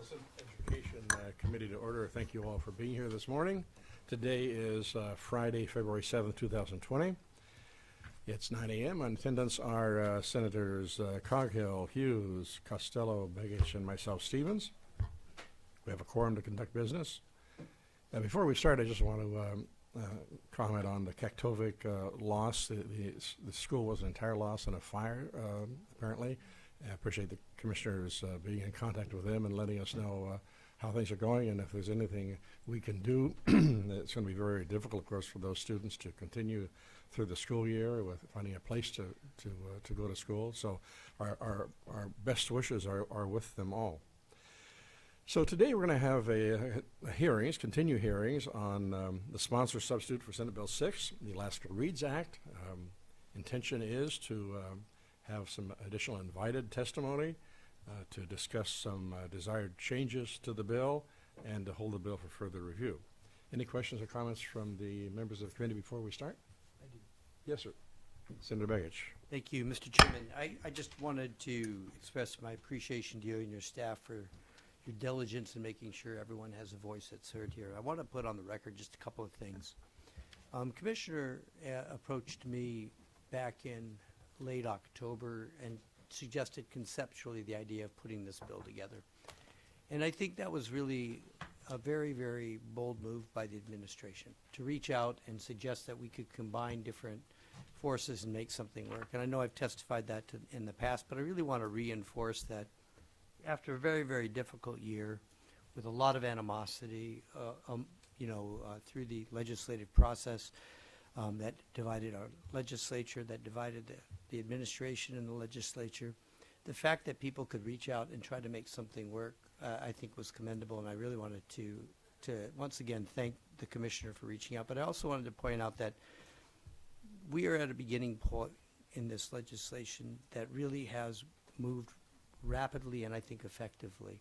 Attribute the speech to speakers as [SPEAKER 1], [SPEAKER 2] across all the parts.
[SPEAKER 1] Education Committee to order. Thank you all for being here this morning. Today is Friday, February 7th, 2020. It's 9 a.m. In attendance are Senators Coghill, Hughes, Costello, Begich, and myself, Stevens. We have a quorum to conduct business. Before we start, I just want to comment on the Kaktovik loss. The school was an entire loss in a fire, apparently. I appreciate the commissioners being in contact with them and letting us know how things are going, and if there's anything we can do. It's going to be very difficult, of course, for those students to continue through the school year with finding a place to go to school. So our best wishes are with them all. So today we're going to have continue hearings on the sponsor substitute for Senate Bill 6, the Alaska READS Act. Intention is to have some additional invited testimony to discuss some desired changes to the bill and to hold the bill for further review. Any questions or comments from the members of the committee before we start?
[SPEAKER 2] I do.
[SPEAKER 1] Yes, sir. Senator Begich.
[SPEAKER 2] Thank you, Mr. Chairman. I just wanted to express my appreciation to you and your staff for your diligence in making sure everyone has a voice that's heard here. I want to put on the record just a couple of things. Commissioner approached me back in late October and suggested conceptually the idea of putting this bill together. And I think that was really a very, very bold move by the administration to reach out and suggest that we could combine different forces and make something work. And I know I've testified that in the past, but I really want to reinforce that after a very, very difficult year with a lot of animosity, through the legislative process, that divided our legislature, that divided the administration and the legislature. The fact that people could reach out and try to make something work, I think was commendable, and I really wanted to once again thank the commissioner for reaching out. But I also wanted to point out that we are at a beginning point in this legislation that really has moved rapidly and I think effectively.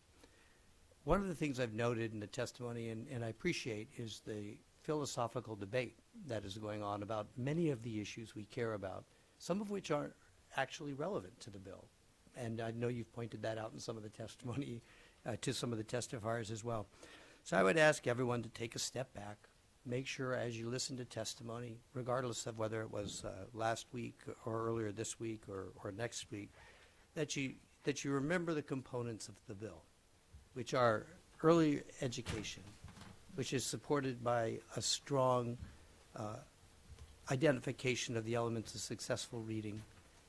[SPEAKER 2] One of the things I've noted in the testimony, and I appreciate, is the philosophical debate that is going on about many of the issues we care about, some of which aren't actually relevant to the bill. And I know you've pointed that out in some of the testimony to some of the testifiers as well. So I would ask everyone to take a step back, make sure as you listen to testimony, regardless of whether it was last week or earlier this week or next week, that you remember the components of the bill, which are early education, which is supported by a strong identification of the elements of successful reading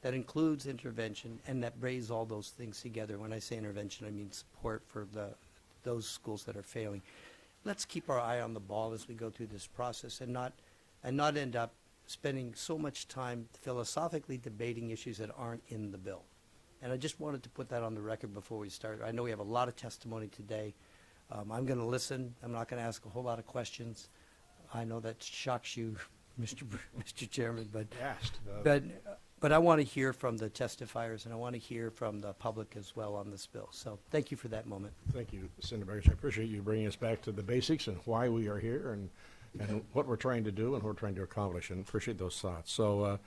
[SPEAKER 2] that includes intervention and that brings all those things together. When I say intervention, I mean support for those schools that are failing. Let's keep our eye on the ball as we go through this process and not end up spending so much time philosophically debating issues that aren't in the bill. And I just wanted to put that on the record before we start. I know we have a lot of testimony today. I'm going to listen. I'm not going to ask a whole lot of questions. I know that shocks you, Mr. Chairman, but I want to hear from the testifiers, and I want to hear from the public as well on this bill. So thank you for that moment.
[SPEAKER 1] Thank you, Senator Begich. I appreciate you bringing us back to the basics and why we are here and what we're trying to do and what we're trying to accomplish, and appreciate those thoughts. So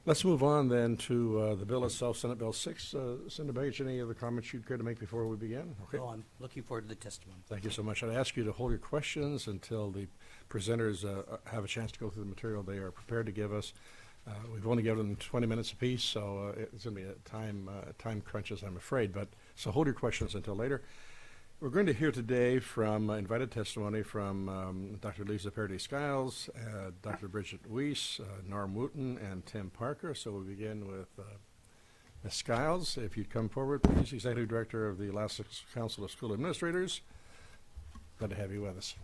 [SPEAKER 1] let's move on then to the bill itself, Senate Bill 6. Senator Begich, any other comments you'd care to make before we begin? Okay.
[SPEAKER 2] No, I'm looking forward to the testimony.
[SPEAKER 1] Thank you so much. I'd ask you to hold your questions until the presenters have a chance to go through the material they are prepared to give us. We've only given them 20 minutes apiece, so it's going to be a time crunches, I'm afraid. But so hold your questions until later. We're going to hear today from invited testimony from Dr. Lisa Parady-Skiles, Dr. Bridget Weiss, Norm Wooten, and Tim Parker. So we'll begin with Ms. Skiles. If you'd come forward, please, Executive Director of the Alaska Council of School Administrators. Glad to have you with us.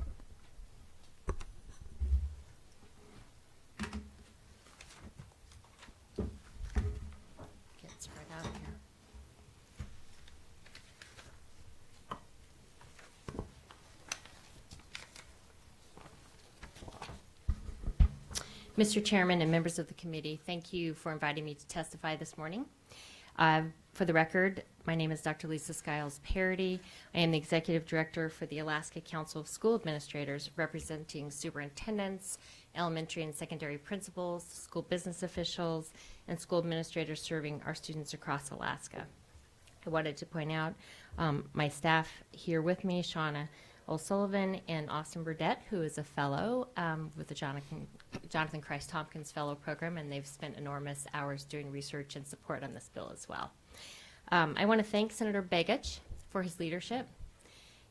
[SPEAKER 3] Get spread out here. Mr. Chairman and members of the committee, thank you for inviting me to testify this morning. For the record, my name is Dr. Lisa Skiles Parady. I am the Executive Director for the Alaska Council of School Administrators, representing superintendents, elementary and secondary principals, school business officials, and school administrators serving our students across Alaska. I wanted to point out my staff here with me, Shauna O'Sullivan and Austin Burdett, who is a fellow with the Jonathan Christ Tompkins Fellow Program, and they've spent enormous hours doing research and support on this bill as well. I want to thank Senator Begich for his leadership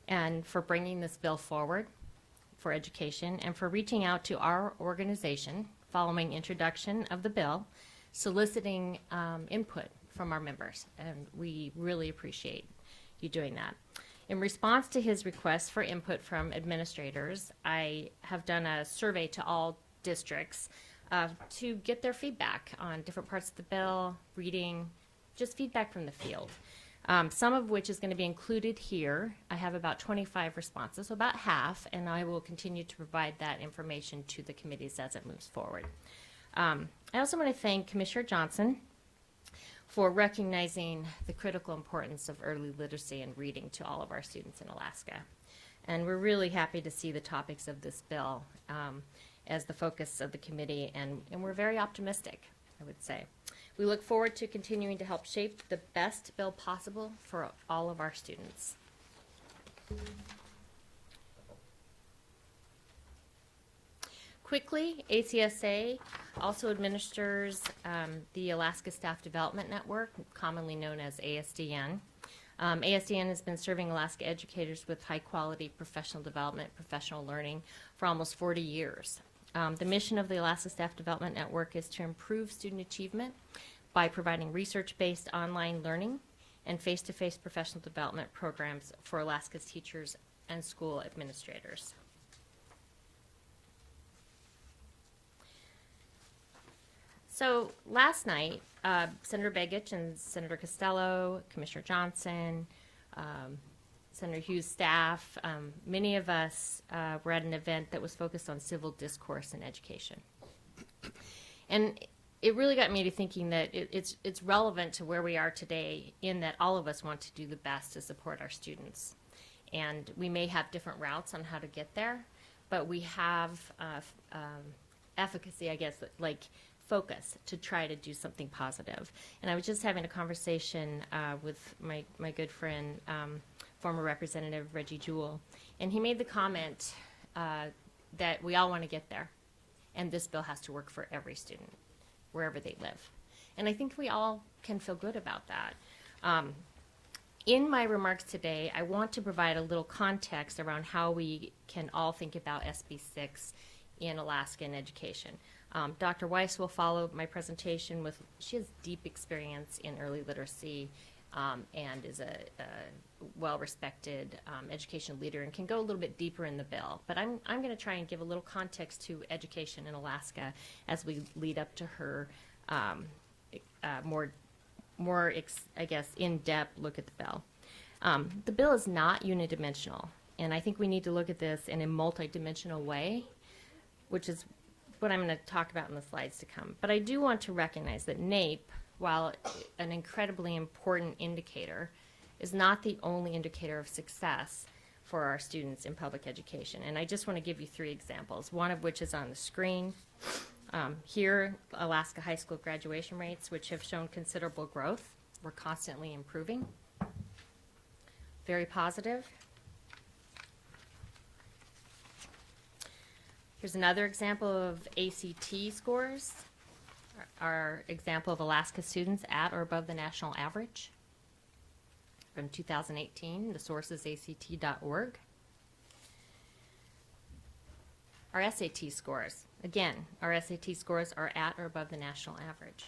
[SPEAKER 3] and for bringing this bill forward for education and for reaching out to our organization following introduction of the bill, soliciting input from our members, and we really appreciate you doing that. In response to his request for input from administrators, I have done a survey to all districts to get their feedback on different parts of the bill, reading, just feedback from the field. Some of which is going to be included here. I have about 25 responses, so about half, and I will continue to provide that information to the committees as it moves forward. I also want to thank Commissioner Johnson for recognizing the critical importance of early literacy and reading to all of our students in Alaska. And we're really happy to see the topics of this bill as the focus of the committee, and we're very optimistic, I would say. We look forward to continuing to help shape the best bill possible for all of our students. Quickly, ACSA also administers the Alaska Staff Development Network, commonly known as ASDN. ASDN has been serving Alaska educators with high-quality professional development, professional learning for almost 40 years. The mission of the Alaska Staff Development Network is to improve student achievement by providing research-based online learning and face-to-face professional development programs for Alaska's teachers and school administrators. So last night, Senator Begich and Senator Costello, Commissioner Johnson, Senator Hughes' staff, many of us were at an event that was focused on civil discourse in education. And it really got me to thinking that it's relevant to where we are today in that all of us want to do the best to support our students. And we may have different routes on how to get there, but we have efficacy, I guess, like focus to try to do something positive. And I was just having a conversation with my good friend, former Representative Reggie Jewell, and he made the comment that we all want to get there, and this bill has to work for every student, wherever they live. And I think we all can feel good about that. In my remarks today, I want to provide a little context around how we can all think about SB 6 in Alaska and education. Dr. Weiss will follow my presentation with, she has deep experience in early literacy and is a well-respected education leader and can go a little bit deeper in the bill. But I'm going to try and give a little context to education in Alaska as we lead up to her I guess, in-depth look at the bill. The bill is not unidimensional, and I think we need to look at this in a multidimensional way, which is what I'm going to talk about in the slides to come. But I do want to recognize that NAEP, while an incredibly important indicator, is not the only indicator of success for our students in public education. And I just want to give you 3 examples, one of which is on the screen. Here, Alaska high school graduation rates, which have shown considerable growth. We're constantly improving. Very positive. Here's another example of ACT scores. Our example of Alaska students at or above the national average. From 2018, the source is act.org. Our SAT scores. Again, our SAT scores are at or above the national average.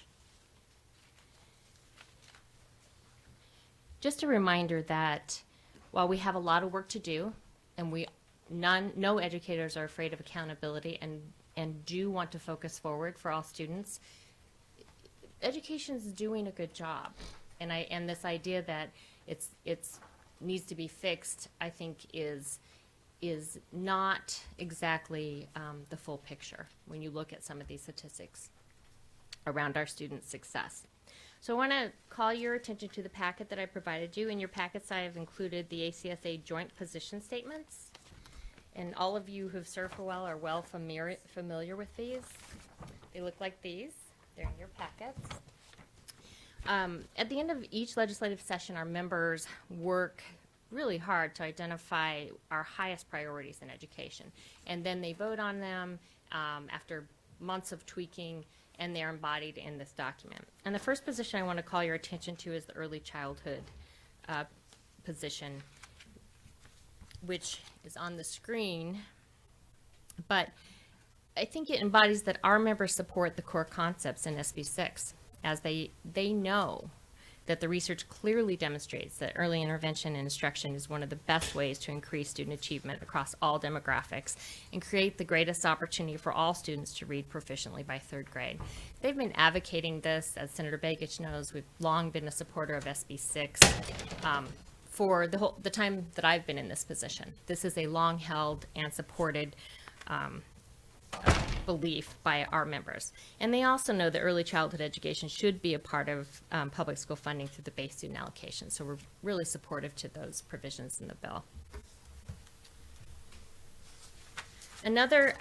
[SPEAKER 3] Just a reminder that while we have a lot of work to do, and no educators are afraid of accountability and do want to focus forward for all students, education is doing a good job. And this idea that it's needs to be fixed, I think, is not exactly the full picture when you look at some of these statistics around our students' success. So I want to call your attention to the packet that I provided you. In your packets, I have included the ACSA joint position statements. And all of you who've served for a while are well familiar with these. They look like these. They're in your packets. At the end of each legislative session, our members work really hard to identify our highest priorities in education. And then they vote on them after months of tweaking, and they're embodied in this document. And the first position I want to call your attention to is the early childhood position, which is on the screen. But I think it embodies that our members support the core concepts in SB 6, as they know that the research clearly demonstrates that early intervention and instruction is one of the best ways to increase student achievement across all demographics and create the greatest opportunity for all students to read proficiently by 3rd grade. They've been advocating this, as Senator Begich knows. We've long been a supporter of SB 6 for the time that I've been in this position. This is a long-held and supported belief by our members. And they also know that early childhood education should be a part of public school funding through the base student allocation. So we're really supportive to those provisions in the bill. Another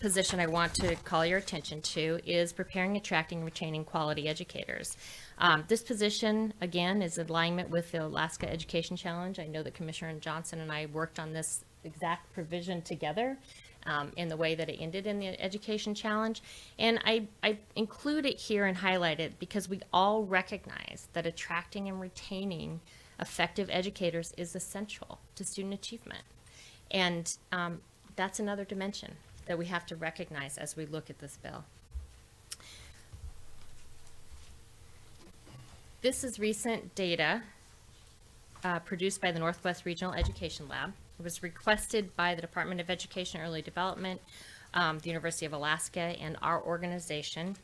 [SPEAKER 3] position I want to call your attention to is preparing, attracting, and retaining quality educators. This position, again, is in alignment with the Alaska Education Challenge. I know that Commissioner Johnson and I worked on this exact provision together in the way that it ended in the Education Challenge. And I include it here and highlight it because we all recognize that attracting and retaining effective educators is essential to student achievement. And that's another dimension that we have to recognize as we look at this bill. This is recent data produced by the Northwest Regional Education Lab. It was requested by the Department of Education and Early Development, the University of Alaska, and our organization.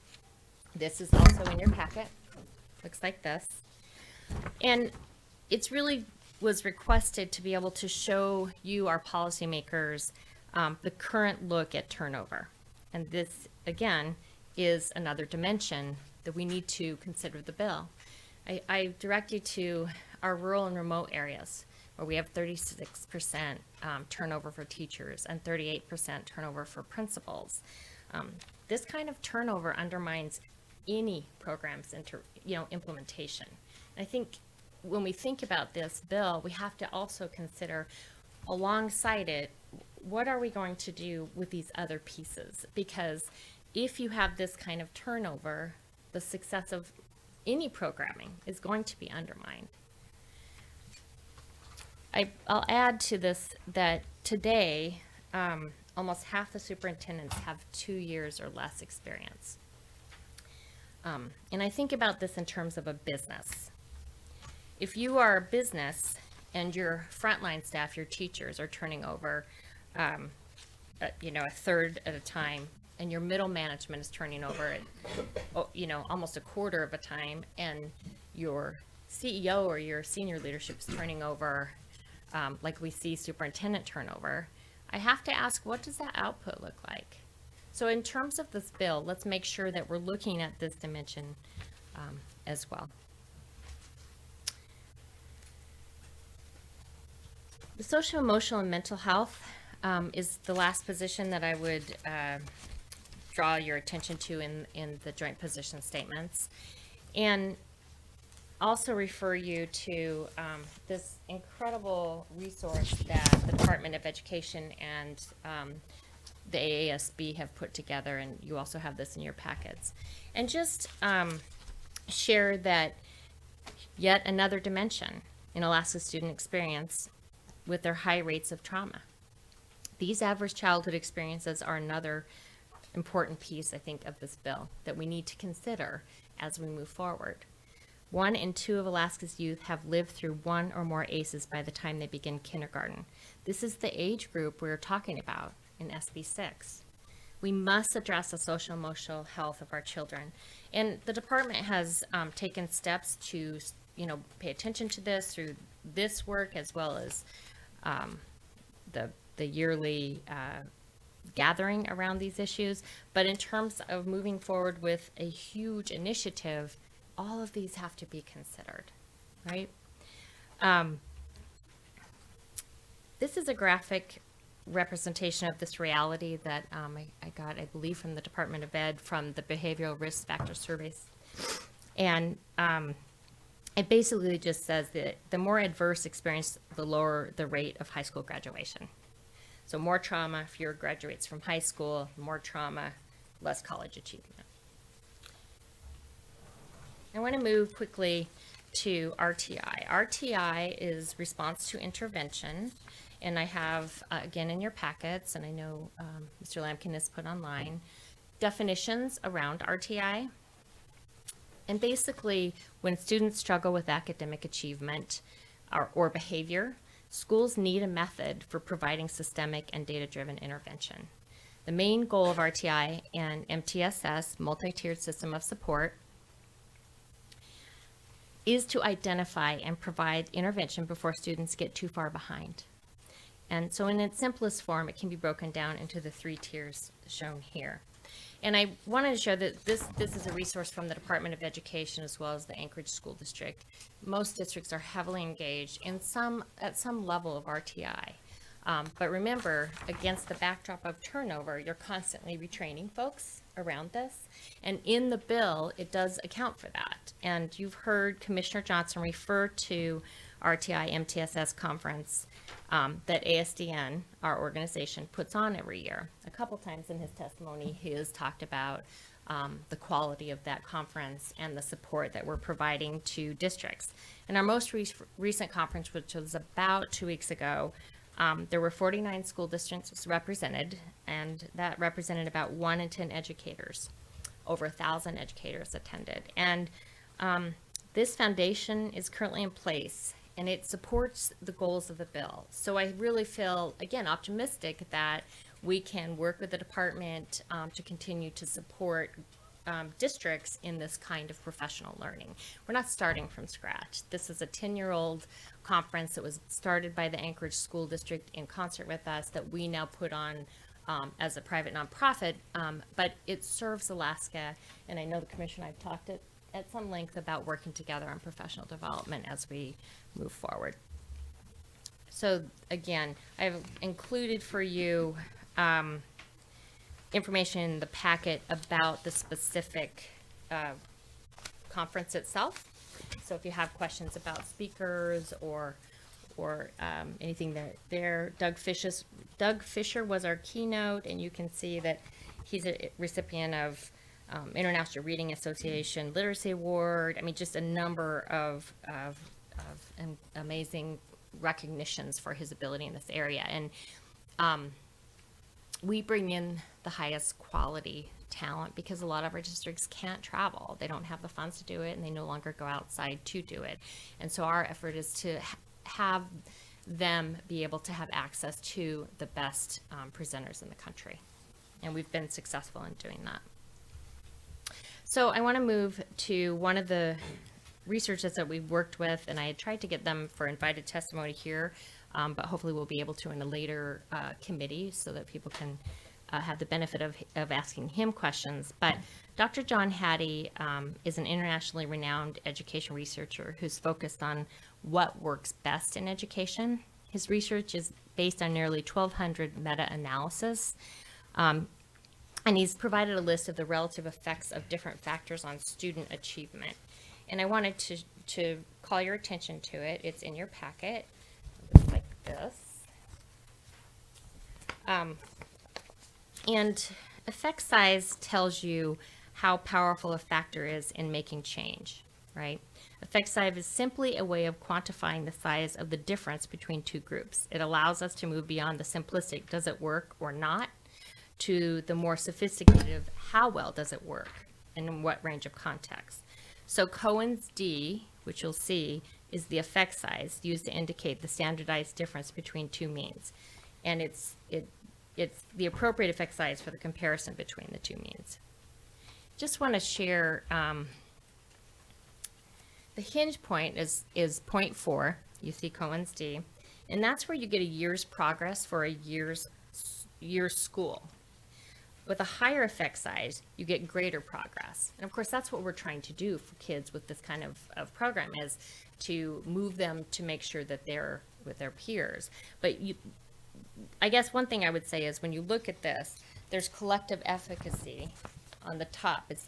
[SPEAKER 3] This is also in your packet. Looks like this. And it's really was requested to be able to show you, our policymakers, the current look at turnover. And this, again, is another dimension that we need to consider the bill. I direct you to our rural and remote areas, where we have 36% turnover for teachers and 38% turnover for principals. This kind of turnover undermines any program's implementation. And I think when we think about this bill, we have to also consider, alongside it, what are we going to do with these other pieces? Because if you have this kind of turnover, the success of any programming is going to be undermined. I'll add to this that today, almost half the superintendents have 2 years or less experience. And I think about this in terms of a business. If you are a business and your frontline staff, your teachers, are turning over, a third at a time, and your middle management is turning over at, almost a quarter of a time, and your CEO or your senior leadership is turning over, like we see superintendent turnover, I have to ask, what does that output look like? So in terms of this bill, let's make sure that we're looking at this dimension as well. The social, emotional, and mental health is the last position that I would draw your attention to in the joint position statements. And also refer you to this incredible resource that the Department of Education and the AASB have put together, and you also have this in your packets. And just share that yet another dimension in Alaska's student experience with their high rates of trauma. These adverse childhood experiences are another important piece, I think, of this bill that we need to consider as we move forward. 1 in 2 of Alaska's youth have lived through 1 or more ACEs by the time they begin kindergarten. This is the age group we're talking about in SB 6. We must address the social emotional health of our children. And the department has taken steps to, pay attention to this through this work, as well as the yearly gathering around these issues. But in terms of moving forward with a huge initiative, all of these have to be considered, right? This is a graphic representation of this reality that I got, I believe, from the Department of Ed, from the Behavioral Risk Factor Surveys. And it basically just says that the more adverse experience, the lower the rate of high school graduation. So more trauma, fewer graduates from high school, more trauma, less college achievement. I want to move quickly to RTI. RTI is response to intervention, and I have, again, in your packets, and I know Mr. Lampkin has put online, definitions around RTI. And basically, when students struggle with academic achievement or behavior, schools need a method for providing systemic and data-driven intervention. The main goal of RTI and MTSS, multi-tiered system of support, is to identify and provide intervention before students get too far behind. And so in its simplest form, it can be broken down into the 3 tiers shown here. And I wanted to show that this is a resource from the Department of Education as well as the Anchorage School District. Most districts are heavily engaged at some level of RTI. But remember, against the backdrop of turnover, you're constantly retraining folks around this. And in the bill, it does account for that. And you've heard Commissioner Johnson refer to RTI MTSS conference that ASDN, our organization, puts on every year. A couple times in his testimony, he has talked about the quality of that conference and the support that we're providing to districts. In our most recent conference, which was about 2 weeks ago, there were 49 school districts represented, and that represented about 1 in 10 educators. Over 1,000 educators attended. And this foundation is currently in place, and it supports the goals of the bill. So I really feel, again, optimistic that we can work with the department to continue to support districts in this kind of professional learning. We're not starting from scratch. This is a 10-year-old conference that was started by the Anchorage School District in concert with us that we now put on as a private nonprofit, but it serves Alaska, and I know the Commission and I've talked at some length about working together on professional development as we move forward. So again, I've included for you information in the packet about the specific conference itself. So if you have questions about speakers or anything there, Doug Fisher was our keynote, and you can see that he's a recipient of International Reading Association Literacy Award. I mean, just a number of amazing recognitions for his ability in this area. And we bring in the highest quality talent because a lot of our districts can't travel. They don't have the funds to do it, and they no longer go outside to do it. And so our effort is to have them be able to have access to the best presenters in the country. And we've been successful in doing that. So I want to move to one of the researchers that we've worked with, and I had tried to get them for invited testimony here, but hopefully we'll be able to in a later committee so that people can have the benefit of asking him questions. But Dr. John Hattie is an internationally renowned education researcher who's focused on what works best in education. His research is based on nearly 1,200 meta-analysis. And he's provided a list of the relative effects of different factors on student achievement. And I wanted to call your attention to it. It's in your packet, like this. And effect size tells you how powerful a factor is in making change, right? Effect size is simply a way of quantifying the size of the difference between two groups. It allows us to move beyond the simplistic, does it work or not, to the more sophisticated, how well does it work and in what range of context. So Cohen's D, which you'll see, is the effect size used to indicate the standardized difference between two means. And it's the appropriate effect size for the comparison between the two means. Just want to share, the hinge point is 0.4, you see Cohen's D, and that's where you get a year's progress for a year's school. With a higher effect size, you get greater progress. And of course, that's what we're trying to do for kids with this kind of program, is to move them to make sure that they're with their peers. But I guess one thing I would say is when you look at this, there's collective efficacy on the top. It's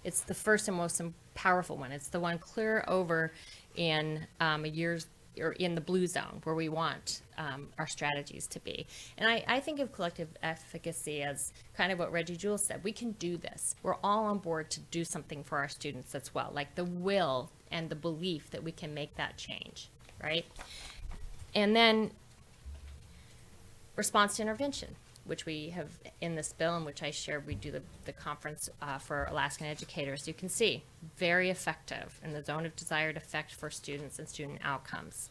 [SPEAKER 3] It's the first and most powerful one. It's the one clear over in a year's or in the blue zone where we want our strategies to be. And I think of collective efficacy as kind of what Reggie Jules said. We can do this. We're all on board to do something for our students as well, like the will and the belief that we can make that change, right? And then response to intervention, which we have in this bill and which I shared. We do the conference for Alaskan educators. You can see very effective in the zone of desired effect for students and student outcomes.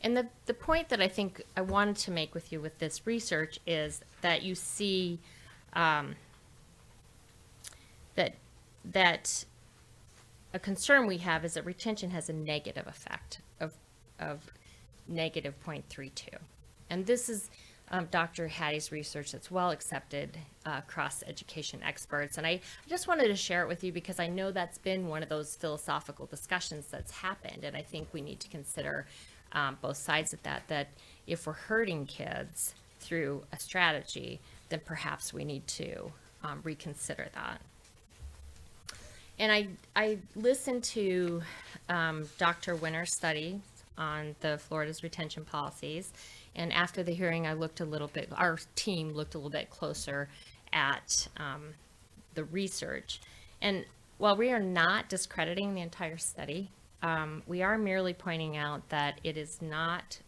[SPEAKER 3] And the point that I think I wanted to make with you with this research is that you see that a concern we have is that retention has a negative effect of negative 0.32. And this is Dr. Hattie's research that's well accepted across education experts. And I just wanted to share it with you because I know that's been one of those philosophical discussions that's happened. And I think we need to consider both sides of that if we're hurting kids through a strategy, then perhaps we need to reconsider that. And I listened to Dr. Winter's study on the Florida's retention policies. And after the hearing, our team looked a little bit closer at the research. And while we are not discrediting the entire study, we are merely pointing out that it is not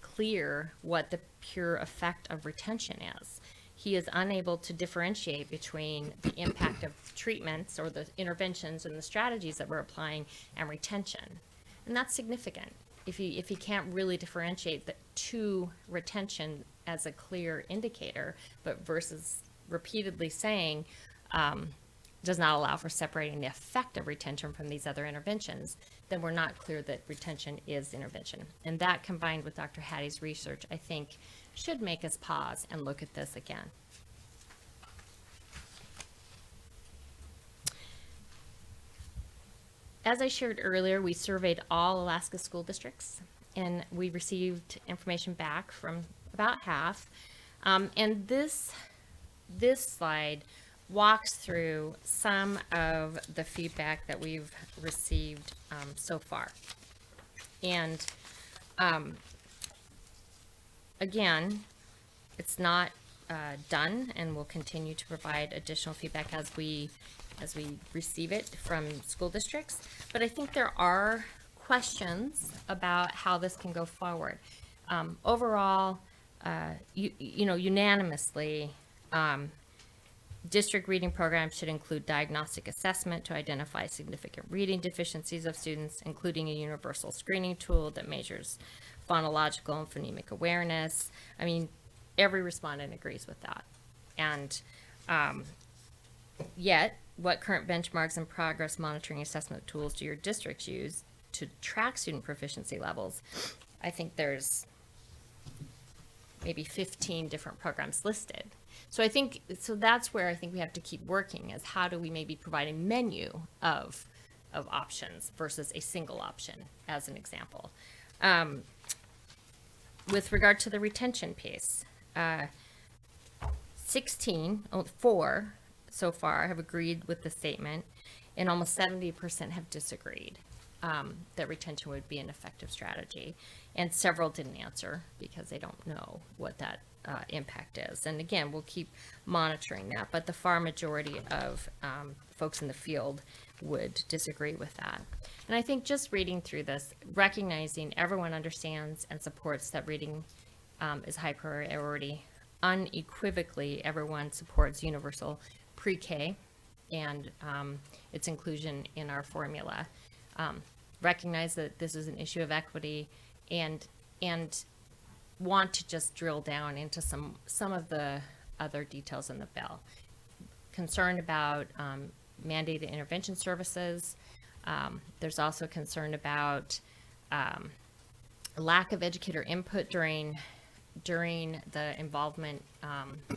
[SPEAKER 3] clear what the pure effect of retention is. He is unable to differentiate between the impact of treatments or the interventions and the strategies that we're applying and retention. And that's significant. If he can't really differentiate the two retention as a clear indicator, but versus repeatedly saying does not allow for separating the effect of retention from these other interventions, then we're not clear that retention is intervention. And that combined with Dr. Hattie's research, I think, should make us pause and look at this again. As I shared earlier, we surveyed all Alaska school districts, and we received information back from about half. And this slide walks through some of the feedback that we've received so far. And again, it's not done, and we'll continue to provide additional feedback as we receive it from school districts. But I think there are questions about how this can go forward. Overall, unanimously, district reading programs should include diagnostic assessment to identify significant reading deficiencies of students, including a universal screening tool that measures phonological and phonemic awareness. I mean, every respondent agrees with that. And yet, what current benchmarks and progress monitoring assessment tools do your districts use to track student proficiency levels? I think there's maybe 15 different programs listed. So that's where I think we have to keep working, is how do we maybe provide a menu of options versus a single option, as an example. With regard to the retention piece, 4 so far have agreed with the statement, and almost 70% have disagreed that retention would be an effective strategy. And several didn't answer because they don't know what that impact is. And again, we'll keep monitoring that, but the far majority of folks in the field would disagree with that. And I think just reading through this, recognizing everyone understands and supports that reading is high priority. Unequivocally, everyone supports universal pre-K and its inclusion in our formula. Recognize that this is an issue of equity, and want to just drill down into some of the other details in the bill. Concerned about mandated intervention services. There's also concern about lack of educator input during the involvement,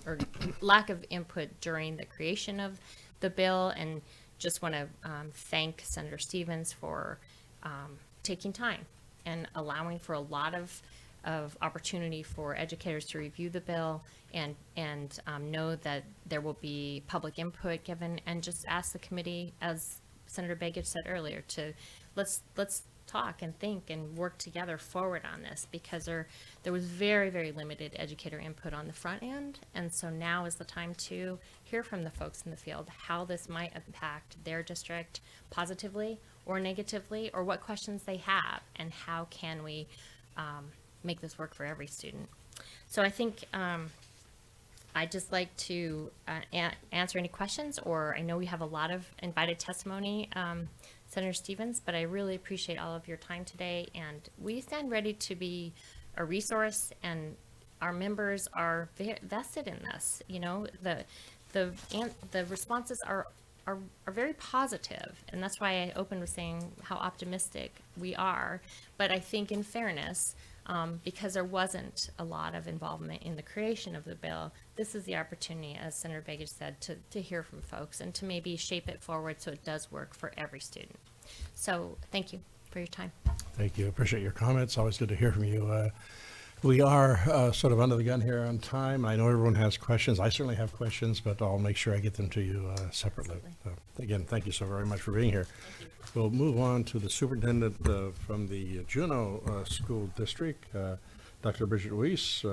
[SPEAKER 3] or lack of input during the creation of the bill. And just want to thank Senator Stevens for taking time and allowing for a lot of of opportunity for educators to review the bill and know that there will be public input given, and just ask the committee, as Senator Begich said earlier, to let's talk and think and work together forward on this, because there was very, very limited educator input on the front end. And so now is the time to hear from the folks in the field how this might impact their district positively or negatively, or what questions they have, and how can we make this work for every student. So I think I'd just like to answer any questions, or I know we have a lot of invited testimony, Senator Stevens, but I really appreciate all of your time today, and we stand ready to be a resource, and our members are vested in this. You know, the responses are very positive, and that's why I opened with saying how optimistic we are. But I think, in fairness, because there wasn't a lot of involvement in the creation of the bill, this is the opportunity, as Senator Begich said, to hear from folks and to maybe shape it forward so it does work for every student. So thank you for your time.
[SPEAKER 1] Thank you. Appreciate your comments. Always good to hear from you. We are sort of under the gun here on time. I know everyone has questions. I certainly have questions, but I'll make sure I get them to you separately. So, again, thank you so very much for being here. We'll move on to the superintendent from the Juneau School District, Dr. Bridget Weiss.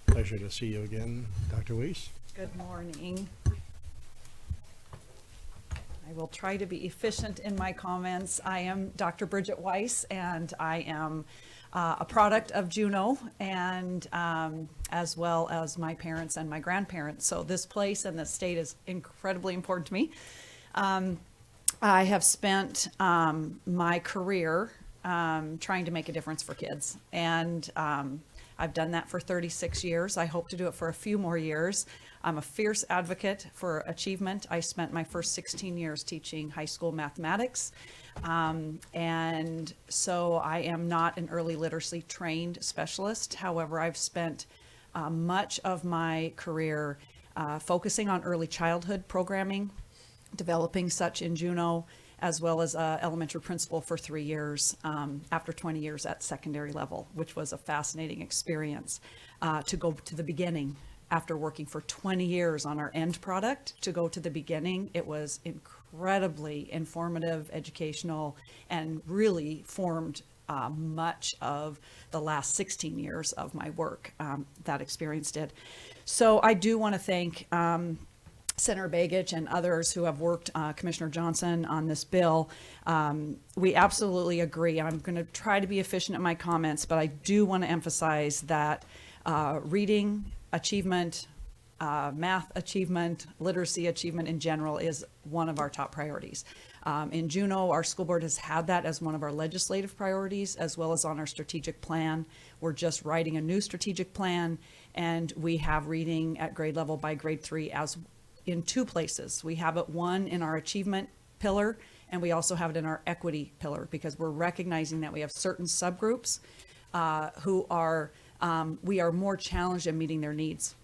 [SPEAKER 1] Pleasure to see you again, Dr. Weiss.
[SPEAKER 4] Good morning. I will try to be efficient in my comments. I am Dr. Bridget Weiss, and I am a product of Juneau, and as well as my parents and my grandparents. So this place and this state is incredibly important to me. I have spent my career trying to make a difference for kids, and I've done that for 36 years. I hope to do it for a few more years. I'm a fierce advocate for achievement. I spent my first 16 years teaching high school mathematics. And so I am not an early literacy trained specialist. However, I've spent much of my career focusing on early childhood programming, developing such in Juneau, as well as elementary principal for 3 years after 20 years at secondary level, which was a fascinating experience to go to the beginning. After working for 20 years on our end product, to go to the beginning, it was incredibly informative, educational, and really formed much of the last 16 years of my work. That experience did. So I do want to thank Senator Begich and others who have worked, Commissioner Johnson, on this bill. We absolutely agree. I'm going to try to be efficient in my comments, but I do want to emphasize that reading achievement, math achievement, literacy achievement in general is one of our top priorities. In Juneau, our school board has had that as one of our legislative priorities, as well as on our strategic plan. We're just writing a new strategic plan, and we have reading at grade level by grade 3 as in 2 places. We have it, one in our achievement pillar, and we also have it in our equity pillar, because we're recognizing that we have certain subgroups who are we are more challenged in meeting their needs.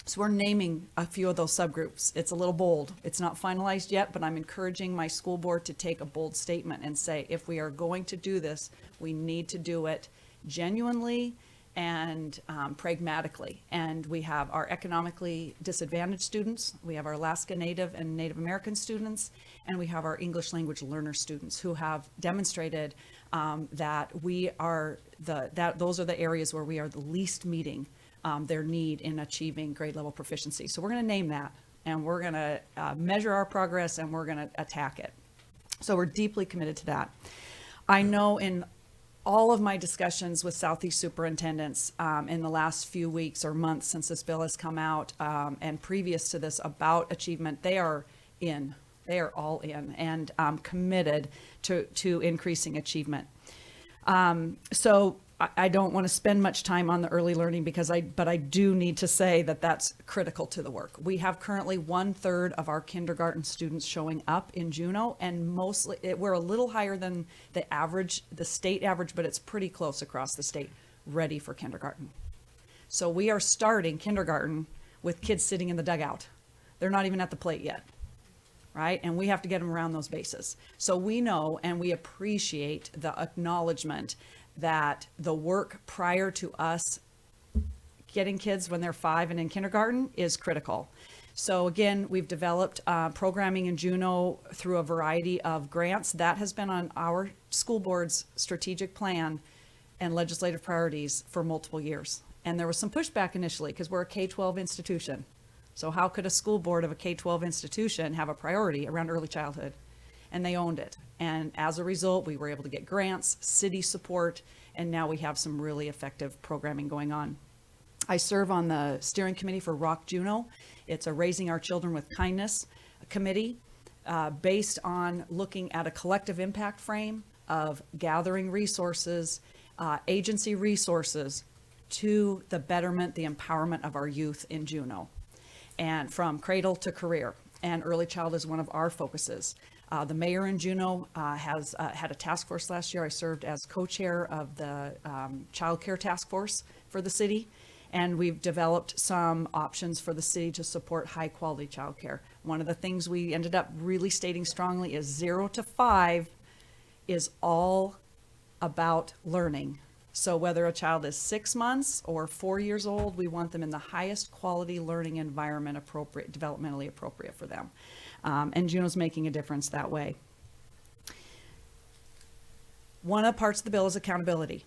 [SPEAKER 4] So we're naming a few of those subgroups. It's a little bold. It's not finalized yet, but I'm encouraging my school board to take a bold statement and say, if we are going to do this, we need to do it genuinely and pragmatically. And we have our economically disadvantaged students, we have our Alaska Native and Native American students, and we have our English language learner students who have demonstrated that we are those are the areas where we are the least meeting their need in achieving grade level proficiency. So we're going to name that, and we're going to measure our progress, and we're going to attack it. So we're deeply committed to that. I know in all of my discussions with Southeast superintendents in the last few weeks or months since this bill has come out, and previous to this about achievement, they are all in and committed to increasing achievement. So I don't want to spend much time on the early learning but I do need to say that that's critical to the work. We have currently 1/3 of our kindergarten students showing up in Juneau, and mostly we're a little higher than the average, the state average, but it's pretty close across the state, ready for kindergarten. So we are starting kindergarten with kids sitting in the dugout. They're not even at the plate yet, right? And we have to get them around those bases. So we know and we appreciate the acknowledgement that the work prior to us getting kids when they're 5 and in kindergarten is critical. So again, we've developed programming in Juneau through a variety of grants. That has been on our school board's strategic plan and legislative priorities for multiple years. And there was some pushback initially because we're a K-12 institution. So how could a school board of a K-12 institution have a priority around early childhood? And they owned it. And as a result, we were able to get grants, city support, and now we have some really effective programming going on. I serve on the steering committee for Rock Juneau. It's a Raising Our Children with Kindness committee based on looking at a collective impact frame of gathering resources, agency resources to the betterment, the empowerment of our youth in Juneau. And from cradle to career. And early child is one of our focuses. The mayor in Juneau has had a task force last year. I served as co-chair of the child care task force for the city. And we've developed some options for the city to support high quality childcare. One of the things we ended up really stating strongly is 0 to 5 is all about learning. So whether a child is 6 months or 4 years old, we want them in the highest quality learning environment appropriate, developmentally appropriate for them. And Juneau's making a difference that way. One of the parts of the bill is accountability.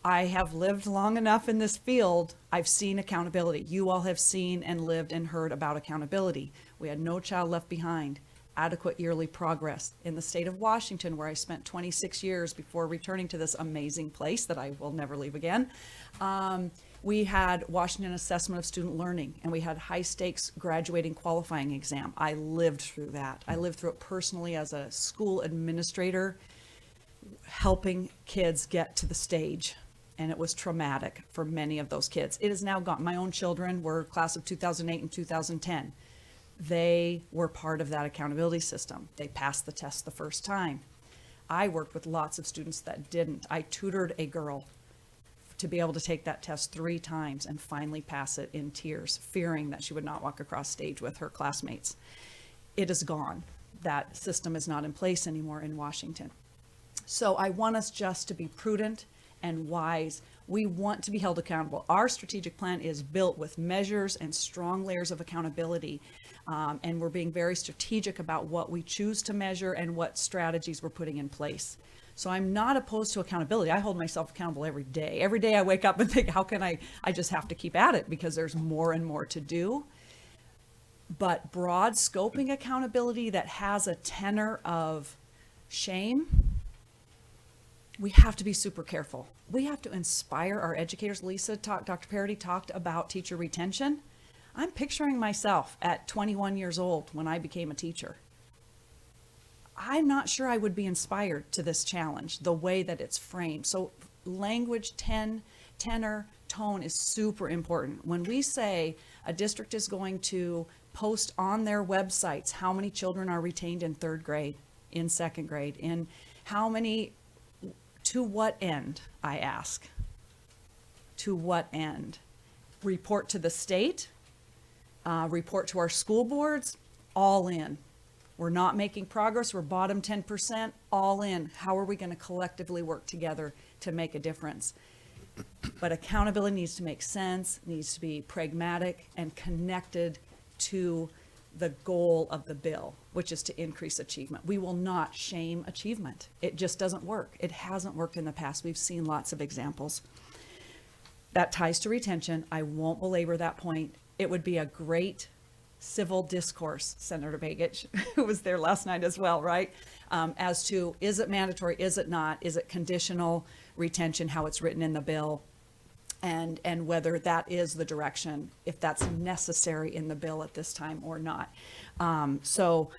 [SPEAKER 4] I have lived long enough in this field. I've seen accountability. You all have seen and lived and heard about accountability. We had No Child Left Behind, adequate yearly progress. In the state of Washington, where I spent 26 years before returning to this amazing place that I will never leave again, we had Washington Assessment of Student Learning, and we had high stakes graduating qualifying exam. I lived through that. I lived through it personally as a school administrator, helping kids get to the stage. And it was traumatic for many of those kids. It is now gone. My own children were class of 2008 and 2010. They were part of that accountability system. They passed the test the first time. I worked with lots of students that didn't. I tutored a girl to be able to take that test 3 times and finally pass it in tears, fearing that she would not walk across stage with her classmates. It is gone. That system is not in place anymore in Washington. So I want us just to be prudent and wise. We want to be held accountable. Our strategic plan is built with measures and strong layers of accountability. And we're being very strategic about what we choose to measure and what strategies we're putting in place. So I'm not opposed to accountability. I hold myself accountable every day. Every day I wake up and think, how can I just have to keep at it because there's more and more to do. But broad scoping accountability that has a tenor of shame, we have to be super careful. We have to inspire our educators. Dr. Parody talked about teacher retention. I'm picturing myself at 21 years old when I became a teacher. I'm not sure I would be inspired to this challenge, the way that it's framed. So language, tenor, tone is super important. When we say a district is going to post on their websites how many children are retained in 3rd grade, in 2nd grade, in how many, to what end, I ask? To what end? Report to the state, report to our school boards, all in. We're not making progress, we're bottom 10%, all in. How are we going to collectively work together to make a difference? But accountability needs to make sense, needs to be pragmatic and connected to the goal of the bill, which is to increase achievement. We will not shame achievement. It just doesn't work. It hasn't worked in the past. We've seen lots of examples. That ties to retention. I won't belabor that point. It would be a great civil discourse, Senator Begich, who was there last night as well, right? As to, is it mandatory, is it not? Is it conditional retention, how it's written in the bill? And whether that is the direction, if that's necessary in the bill at this time or not. So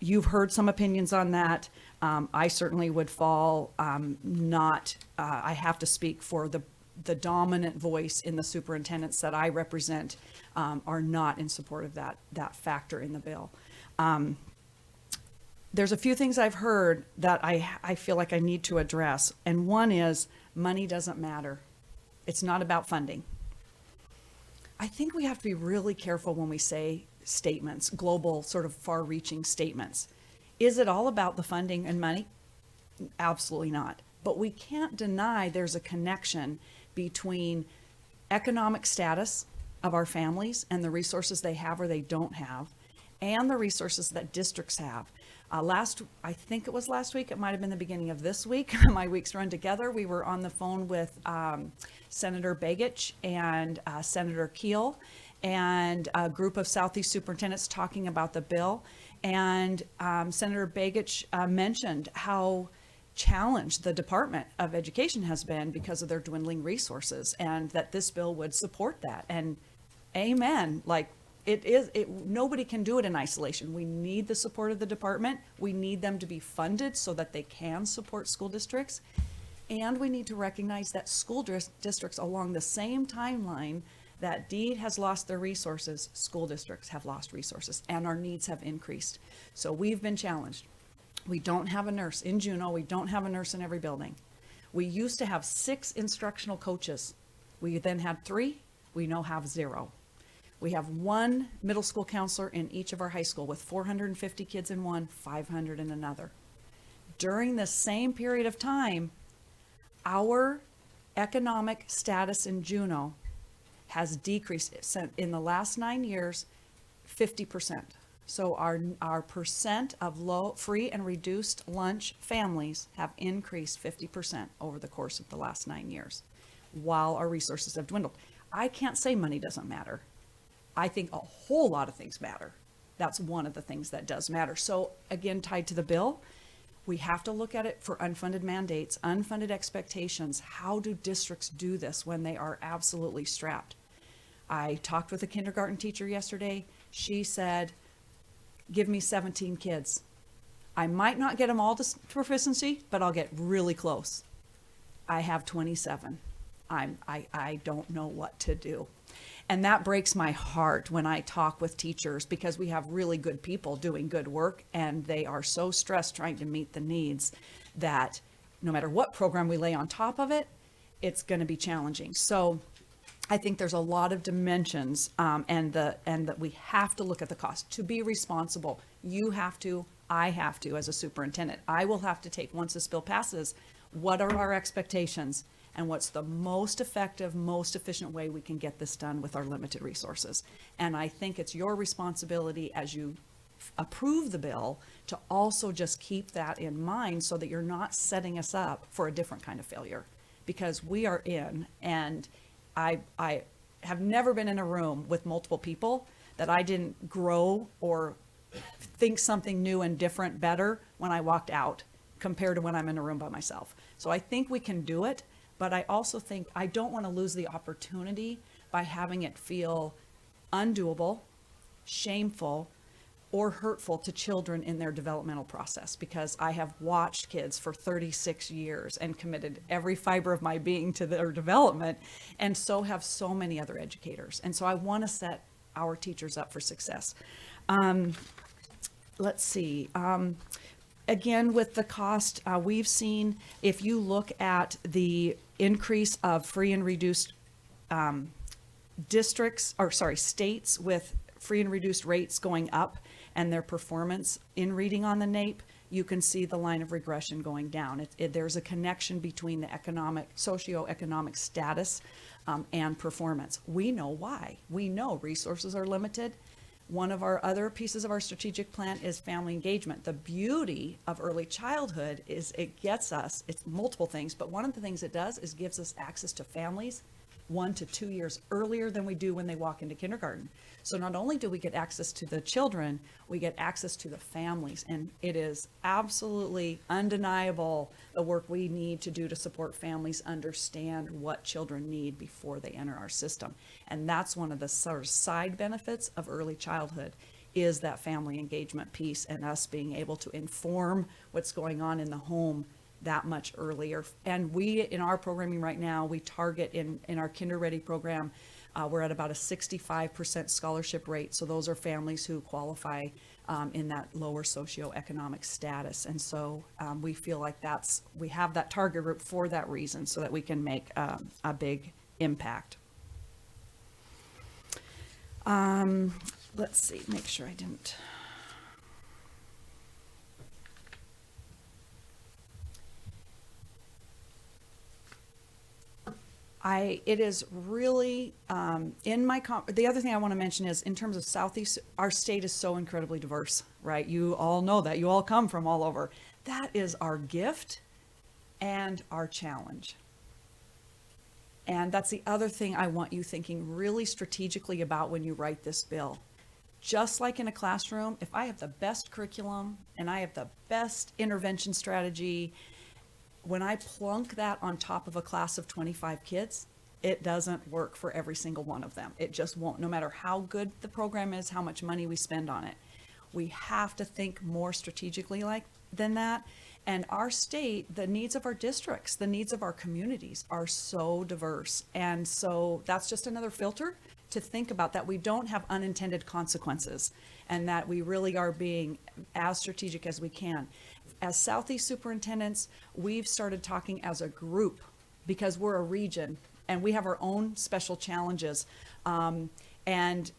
[SPEAKER 4] you've heard some opinions on that. I certainly would fall I have to speak for the dominant voice in the superintendents that I represent are not in support of that factor in the bill. There's a few things I've heard that I feel like I need to address. And one is money doesn't matter. It's not about funding. I think we have to be really careful when we say statements, global sort of far-reaching statements. Is it all about the funding and money? Absolutely not. But we can't deny there's a connection between economic status of our families and the resources they have or they don't have, and the resources that districts have. I think it was last week, it might have been the beginning of this week, my weeks run together, we were on the phone with Senator Begich and Senator Keel and a group of Southeast superintendents talking about the bill. And Senator Begich mentioned how challenged the Department of Education has been because of their dwindling resources, and that this bill would support that. And amen, like, nobody can do it in isolation. We need the support of the department. We need them to be funded so that they can support school districts. And we need to recognize that school districts along the same timeline that DEED has lost their resources, school districts have lost resources, and our needs have increased. So we've been challenged. We don't have a nurse in Juneau. We don't have a nurse in every building. We used to have 6 instructional coaches. We then had 3. We now have 0. We have 1 middle school counselor in each of our high school with 450 kids in one, 500 in another. During the same period of time, our economic status in Juneau has decreased in the last 9 years, 50%. So our percent of low, free and reduced lunch families have increased 50% over the course of the last 9 years, while our resources have dwindled. I can't say money doesn't matter. I think a whole lot of things matter. That's one of the things that does matter. So again, tied to the bill, we have to look at it for unfunded mandates, unfunded expectations. How do districts do this when they are absolutely strapped? I talked with a kindergarten teacher yesterday. She said, give me 17 kids. I might not get them all to proficiency, but I'll get really close. I have 27. I don't know what to do. And that breaks my heart when I talk with teachers, because we have really good people doing good work, and they are so stressed trying to meet the needs that no matter what program we lay on top of it, it's going to be challenging. So I think there's a lot of dimensions, and that we have to look at the cost. To be responsible, you have to, I have to, as a superintendent. I will have to take, once this bill passes, what are our expectations? And what's the most effective, most efficient way we can get this done with our limited resources? And I think it's your responsibility as you approve the bill to also just keep that in mind, so that you're not setting us up for a different kind of failure, because we are in, and I have never been in a room with multiple people that I didn't grow or think something new and different better when I walked out compared to when I'm in a room by myself. So I think we can do it. But I also think I don't want to lose the opportunity by having it feel undoable, shameful, or hurtful to children in their developmental process, because I have watched kids for 36 years and committed every fiber of my being to their development, and so have so many other educators. And so I want to set our teachers up for success. Let's see. Again, with the cost, we've seen, if you look at the increase of free and reduced states with free and reduced rates going up and their performance in reading on the NAEP, you can see the line of regression going down. There's a connection between the socioeconomic status and performance. We know why. We know resources are limited. One of our other pieces of our strategic plan is family engagement. The beauty of early childhood is it's multiple things, but one of the things it does is gives us access to families 1 to 2 years earlier than we do when they walk into kindergarten. So not only do we get access to the children, we get access to the families, and it is absolutely undeniable the work we need to do to support families understand what children need before they enter our system. And that's one of the sort of side benefits of early childhood, is that family engagement piece and us being able to inform what's going on in the home that much earlier. And we, in our programming right now, we target in our Kinder Ready program, we're at about a 65% scholarship rate. So those are families who qualify in that lower socioeconomic status. And so we feel like we have that target group for that reason, so that we can make a big impact. Let's see, make sure I didn't. It is really, in my, the other thing I want to mention is in terms of Southeast, our state is so incredibly diverse, right? You all know that. You all come from all over. That is our gift and our challenge. And that's the other thing I want you thinking really strategically about when you write this bill. Just like in a classroom, if I have the best curriculum and I have the best intervention strategy, when I plunk that on top of a class of 25 kids, it doesn't work for every single one of them. It just won't, no matter how good the program is, how much money we spend on it. We have to think more strategically than that. And our state, the needs of our districts, the needs of our communities are so diverse. And so that's just another filter to think about, that we don't have unintended consequences and that we really are being as strategic as we can. As Southeast superintendents, we've started talking as a group because we're a region and we have our own special challenges, and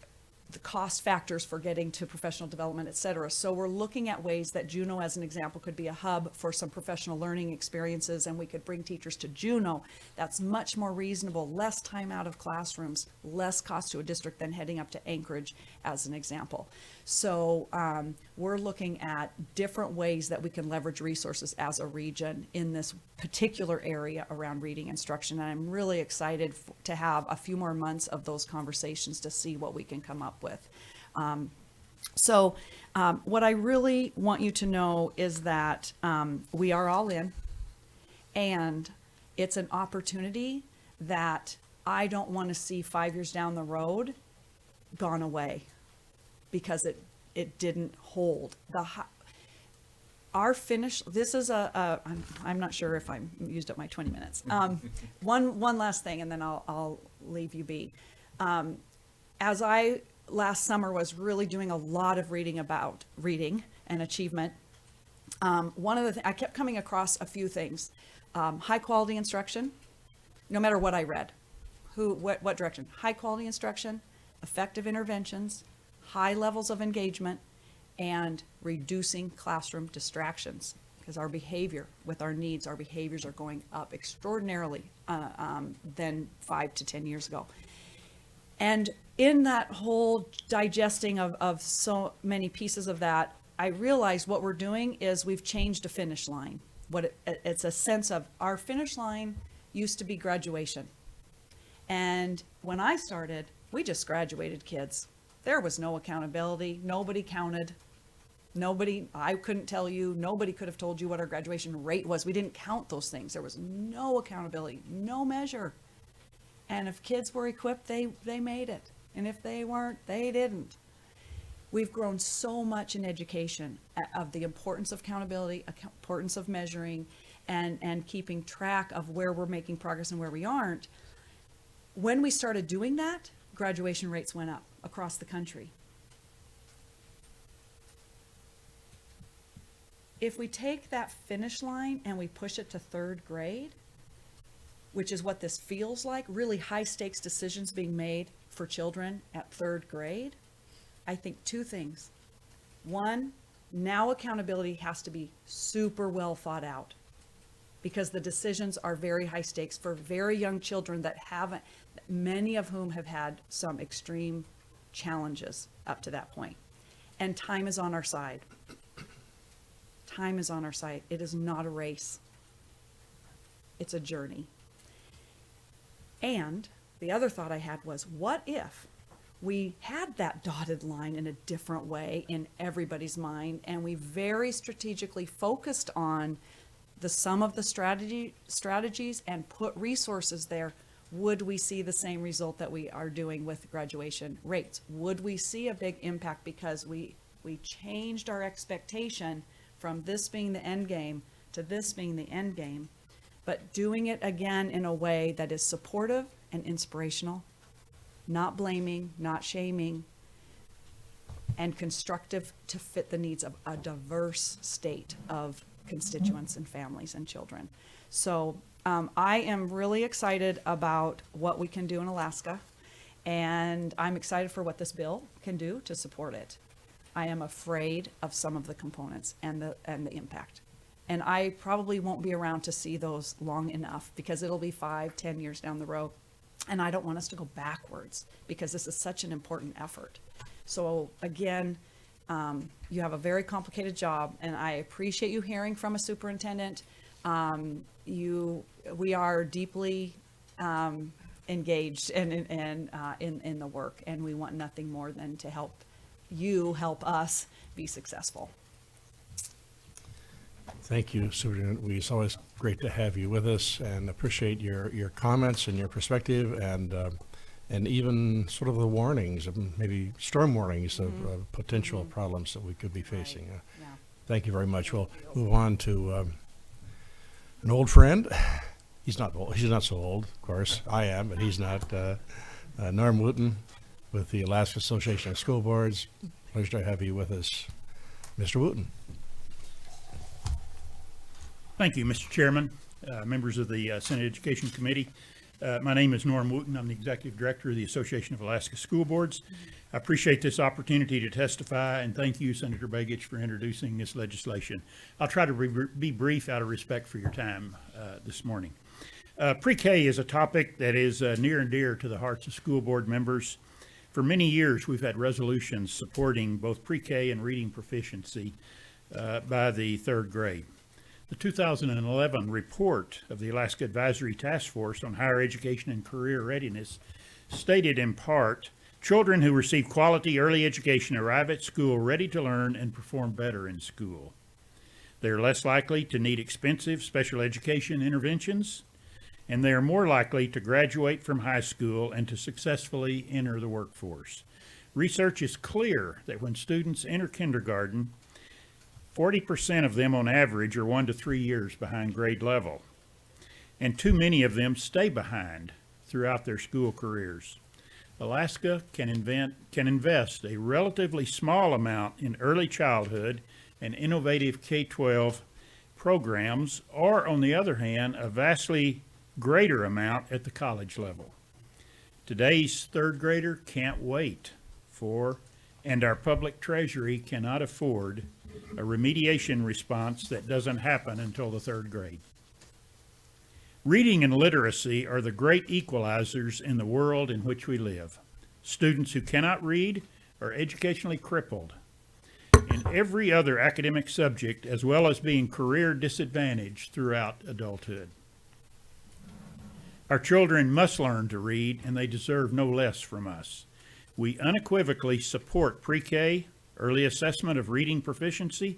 [SPEAKER 4] the cost factors for getting to professional development, et cetera. So we're looking at ways that Juneau, as an example, could be a hub for some professional learning experiences, and we could bring teachers to Juneau. That's much more reasonable, less time out of classrooms, less cost to a district than heading up to Anchorage, as an example. So we're looking at different ways that we can leverage resources as a region in this particular area around reading instruction. And I'm really excited to have a few more months of those conversations to see what we can come up with. What I really want you to know is that we are all in, and it's an opportunity that I don't want to see 5 years down the road gone away because it didn't hold. Our finish, this is I'm not sure if I'm used up my 20 minutes. One last thing, and then I'll leave you be. As I last summer was really doing a lot of reading about reading and achievement, one of the I kept coming across a few things. High quality instruction, no matter what I read, what direction. High quality instruction, effective interventions, high levels of engagement, and reducing classroom distractions, because our behavior with our needs, our behaviors are going up extraordinarily than 5 to 10 years ago. And in that whole digesting of so many pieces of that, I realized what we're doing is we've changed a finish line. It's a sense of our finish line used to be graduation. And when I started, we just graduated kids. There was no accountability. Nobody counted. I couldn't tell you, nobody could have told you what our graduation rate was. We didn't count those things. There was no accountability, no measure. And if kids were equipped, they made it. And if they weren't, they didn't. We've grown so much in education of the importance of accountability, importance of measuring, and keeping track of where we're making progress and where we aren't. When we started doing that, graduation rates went up across the country. If we take that finish line and we push it to 3rd grade, which is what this feels like, really high stakes decisions being made for children at 3rd grade, I think 2 things. One, now accountability has to be super well thought out, because the decisions are very high stakes for very young children that haven't, many of whom have had some extreme challenges up to that point. And time is on our side. Time is on our side. It is not a race. It's a journey. And the other thought I had was, what if we had that dotted line in a different way in everybody's mind, and we very strategically focused on the sum of the strategies and put resources there? Would we see the same result that we are doing with graduation rates? Would we see a big impact because we changed our expectation from this being the end game to this being the end game, but doing it again in a way that is supportive and inspirational, not blaming, not shaming, and constructive to fit the needs of a diverse state of constituents and families and children. So I am really excited about what we can do in Alaska, and I'm excited for what this bill can do to support it. I am afraid of some of the components and the impact. And I probably won't be around to see those long enough because it'll be 5, 10 years down the road. And I don't want us to go backwards because this is such an important effort. So again, you have a very complicated job, and I appreciate you hearing from a superintendent. We are deeply engaged in the work, and we want nothing more than to help us be successful.
[SPEAKER 1] Thank you, Superintendent Weiss. It's always great to have you with us, and appreciate your comments and your perspective, and even sort of the warnings, maybe storm warnings of potential problems that we could be facing.
[SPEAKER 4] Yeah.
[SPEAKER 1] Thank you very much. We'll move on to an old friend. He's not old. He's not so old, of course. I am, but he's not. Norm Wooten with the Alaska Association of School Boards. Pleasure to have you with us, Mr. Wooten.
[SPEAKER 5] Thank you, Mr. Chairman, members of the Senate Education Committee. My name is Norm Wooten. I'm the Executive Director of the Association of Alaska School Boards. I appreciate this opportunity to testify, and thank you, Senator Begich, for introducing this legislation. I'll try to be brief out of respect for your time this morning. Pre-K is a topic that is near and dear to the hearts of school board members. For many years, we've had resolutions supporting both pre-K and reading proficiency by the third grade. The 2011 report of the Alaska Advisory Task Force on Higher Education and Career Readiness stated in part, children who receive quality early education arrive at school ready to learn and perform better in school. They are less likely to need expensive special education interventions, and they are more likely to graduate from high school and to successfully enter the workforce. Research is clear that when students enter kindergarten, 40% of them on average are 1 to 3 years behind grade level, and too many of them stay behind throughout their school careers. Alaska can invest a relatively small amount in early childhood and innovative K-12 programs, or on the other hand, a vastly greater amount at the college level. Today's third grader can't wait for, and our public treasury cannot afford, a remediation response that doesn't happen until the third grade. Reading and literacy are the great equalizers in the world in which we live. Students who cannot read are educationally crippled in every other academic subject, as well as being career disadvantaged throughout adulthood. Our children must learn to read, and they deserve no less from us. We unequivocally support pre-K, early assessment of reading proficiency,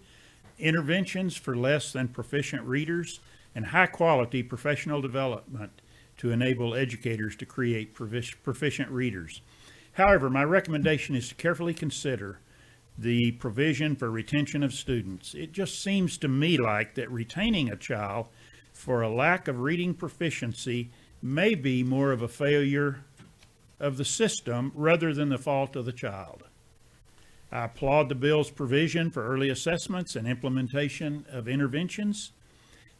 [SPEAKER 5] interventions for less than proficient readers, and high-quality professional development to enable educators to create proficient readers. However, my recommendation is to carefully consider the provision for retention of students. It just seems to me like that retaining a child for a lack of reading proficiency may be more of a failure of the system rather than the fault of the child. I applaud the bill's provision for early assessments and implementation of interventions.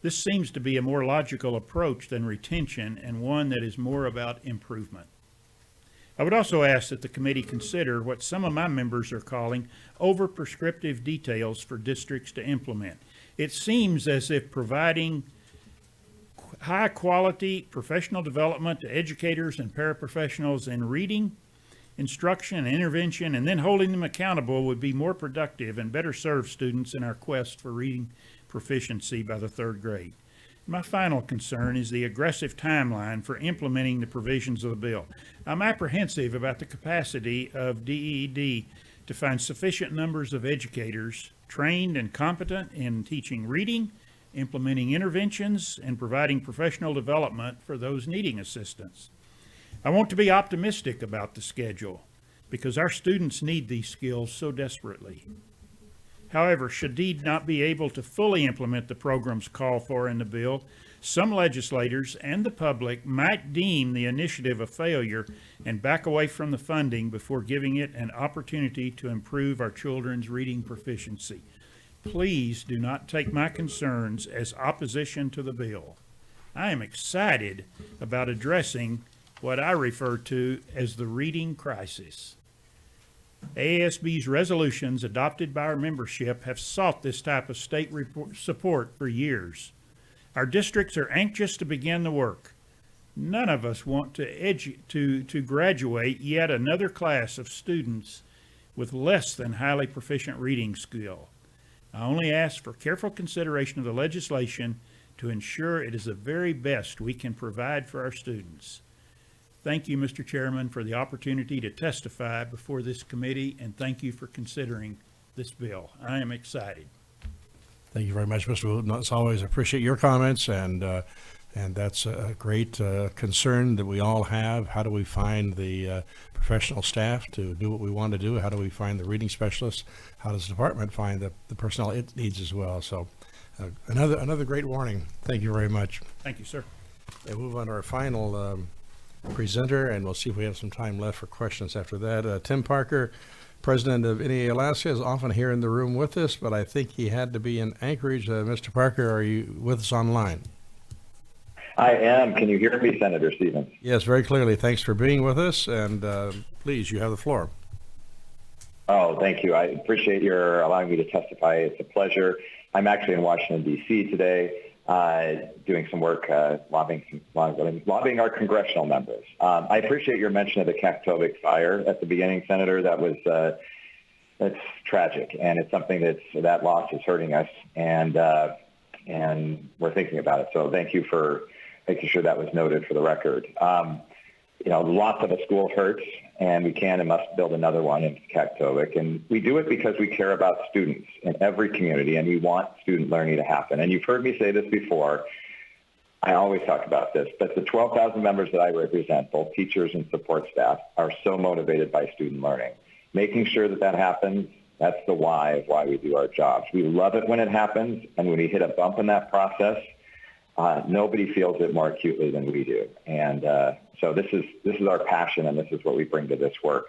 [SPEAKER 5] This seems to be a more logical approach than retention, and one that is more about improvement. I would also ask that the committee consider what some of my members are calling over-prescriptive details for districts to implement. It seems as if providing high-quality professional development to educators and paraprofessionals in reading, instruction, and intervention, and then holding them accountable would be more productive and better serve students in our quest for reading proficiency by the third grade. My final concern is the aggressive timeline for implementing the provisions of the bill. I'm apprehensive about the capacity of DEED to find sufficient numbers of educators trained and competent in teaching reading, implementing interventions, and providing professional development for those needing assistance. I want to be optimistic about the schedule because our students need these skills so desperately. However, should DEED not be able to fully implement the programs called for in the bill, some legislators and the public might deem the initiative a failure and back away from the funding before giving it an opportunity to improve our children's reading proficiency. Please do not take my concerns as opposition to the bill. I am excited about addressing what I refer to as the reading crisis. AASB's resolutions adopted by our membership have sought this type of state support for years. Our districts are anxious to begin the work. None of us want to graduate yet another class of students with less than highly proficient reading skill. I only ask for careful consideration of the legislation to ensure it is the very best we can provide for our students. Thank you, Mr. Chairman, for the opportunity to testify before this committee, and thank you for considering this bill. I am excited.
[SPEAKER 1] Thank you very much, Mr. Wooten. As always, appreciate your comments, and that's a great concern that we all have. How do we find the professional staff to do what we want to do? How do we find the reading specialists? How does the department find the personnel it needs as well? So another great warning. Thank you very much.
[SPEAKER 5] Thank you, sir.
[SPEAKER 1] We'll move on to our final presenter, and we'll see if we have some time left for questions after that. Tim Parker, president of NEA Alaska, is often here in the room with us, but I think he had to be in Anchorage. Mr. Parker, are you with us online?
[SPEAKER 6] I am. Can you hear me, Senator Stevens?
[SPEAKER 1] Yes, very clearly. Thanks for being with us, and please, you have the floor.
[SPEAKER 6] Oh, thank you. I appreciate your allowing me to testify. It's a pleasure. I'm actually in Washington, D.C. today, doing some work lobbying our congressional members. I appreciate your mention of the Kaktovik fire at the beginning, Senator. That's tragic, and it's something that loss is hurting us, and we're thinking about it. So thank you for making sure that was noted for the record. Lots of a school hurts, and we can and must build another one in Kaktovik. And we do it because we care about students in every community, and we want student learning to happen. And you've heard me say this before. I always talk about this, but the 12,000 members that I represent, both teachers and support staff, are so motivated by student learning. Making sure that happens, that's the why of why we do our jobs. We love it when it happens, and when we hit a bump in that process, nobody feels it more acutely than we do. And so this is our passion, and this is what we bring to this work.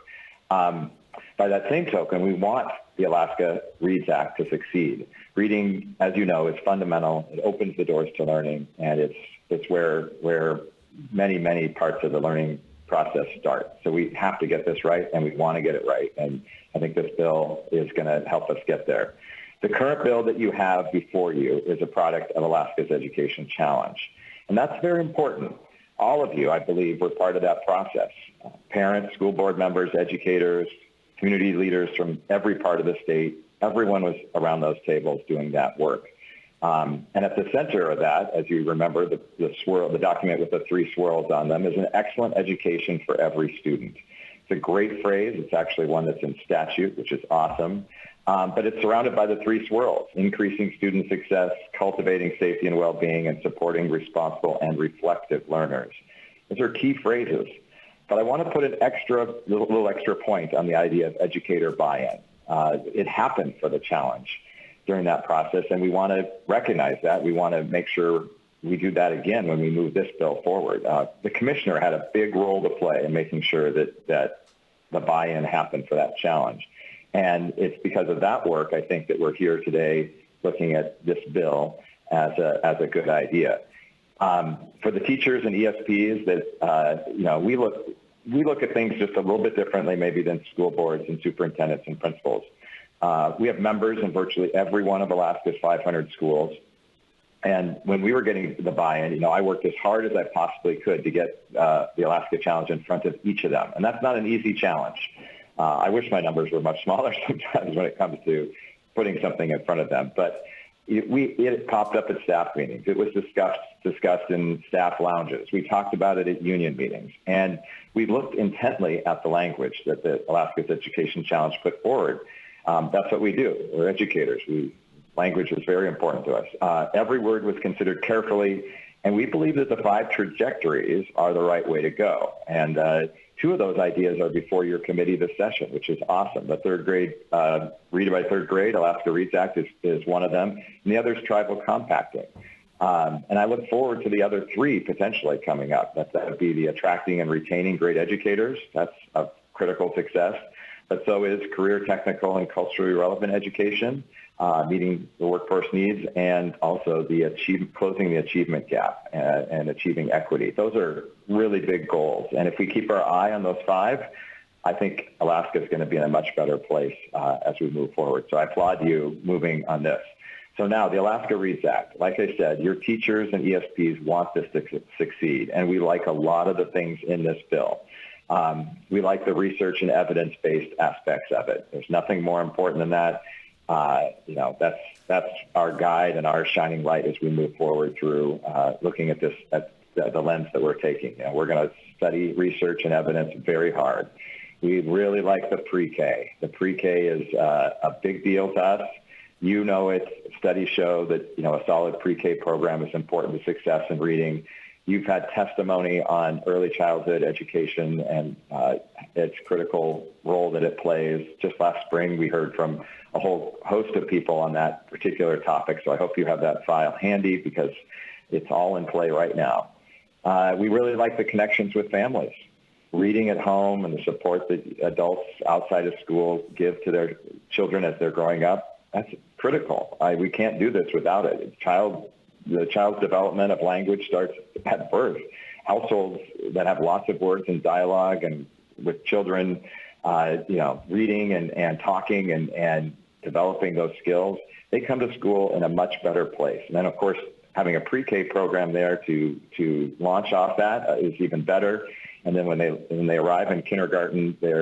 [SPEAKER 6] By that same token, we want the Alaska Reads Act to succeed. Reading, as you know, is fundamental. It opens the doors to learning, and it's where many, many parts of the learning process start. So we have to get this right, and we want to get it right. And I think this bill is going to help us get there. The current bill that you have before you is a product of Alaska's Education Challenge. And that's very important. All of you, I believe, were part of that process. Parents, school board members, educators, community leaders from every part of the state, everyone was around those tables doing that work. And at the center of that, as you remember, the document with the 3 swirls on them is an excellent education for every student. It's a great phrase. It's actually one that's in statute, which is awesome. But it's surrounded by the 3 swirls: increasing student success, cultivating safety and well-being, and supporting responsible and reflective learners. Those are key phrases. But I want to put an little extra point on the idea of educator buy-in. It happened for the challenge during that process, and we want to recognize that. We want to make sure we do that again when we move this bill forward. The commissioner had a big role to play in making sure that the buy-in happened for that challenge. And it's because of that work, I think, that we're here today looking at this bill as a good idea. For the teachers and ESPs, we look at things just a little bit differently maybe than school boards and superintendents and principals. We have members in virtually every one of Alaska's 500 schools. And when we were getting the buy-in, I worked as hard as I possibly could to get the Alaska Challenge in front of each of them. And that's not an easy challenge. I wish my numbers were much smaller sometimes when it comes to putting something in front of them. But it popped up at staff meetings. It was discussed in staff lounges. We talked about it at union meetings. And we looked intently at the language that the Alaska's Education Challenge put forward. That's what we do. We're educators. Language is very important to us. Every word was considered carefully, and we believe that the 5 trajectories are the right way to go. And 2 of those ideas are before your committee this session, which is awesome. The 3rd grade, Read by 3rd grade, Alaska Reads Act is one of them, and the other is tribal compacting. And I look forward to the other 3 potentially coming up. That would be the attracting and retaining great educators. That's a critical success. But so is career, technical, and culturally relevant education, meeting the workforce needs, and also closing the achievement gap and achieving equity. Those are really big goals. And if we keep our eye on those 5, I think Alaska is going to be in a much better place as we move forward. So I applaud you moving on this. So now the Alaska Reads Act, like I said, your teachers and ESPs want this to succeed, and we like a lot of the things in this bill. We like the research and evidence-based aspects of it. There's nothing more important than that. That's our guide and our shining light as we move forward through looking at this, at the lens that we're taking. We're going to study research and evidence very hard. We really like the pre-K. The pre-K is a big deal to us. You know it. Studies show that, a solid pre-K program is important to success in reading. You've had testimony on early childhood education and its critical role that it plays. Just last spring, we heard from a whole host of people on that particular topic. So I hope you have that file handy because it's all in play right now. We really like the connections with families. Reading at home and the support that adults outside of school give to their children as they're growing up, that's critical. We can't do this without it. The child's development of language starts at birth. Households that have lots of words and dialogue and with children, reading and talking and developing those skills, they come to school in a much better place. And then, of course, having a pre-K program there to launch off that is even better. And then when they arrive in kindergarten, they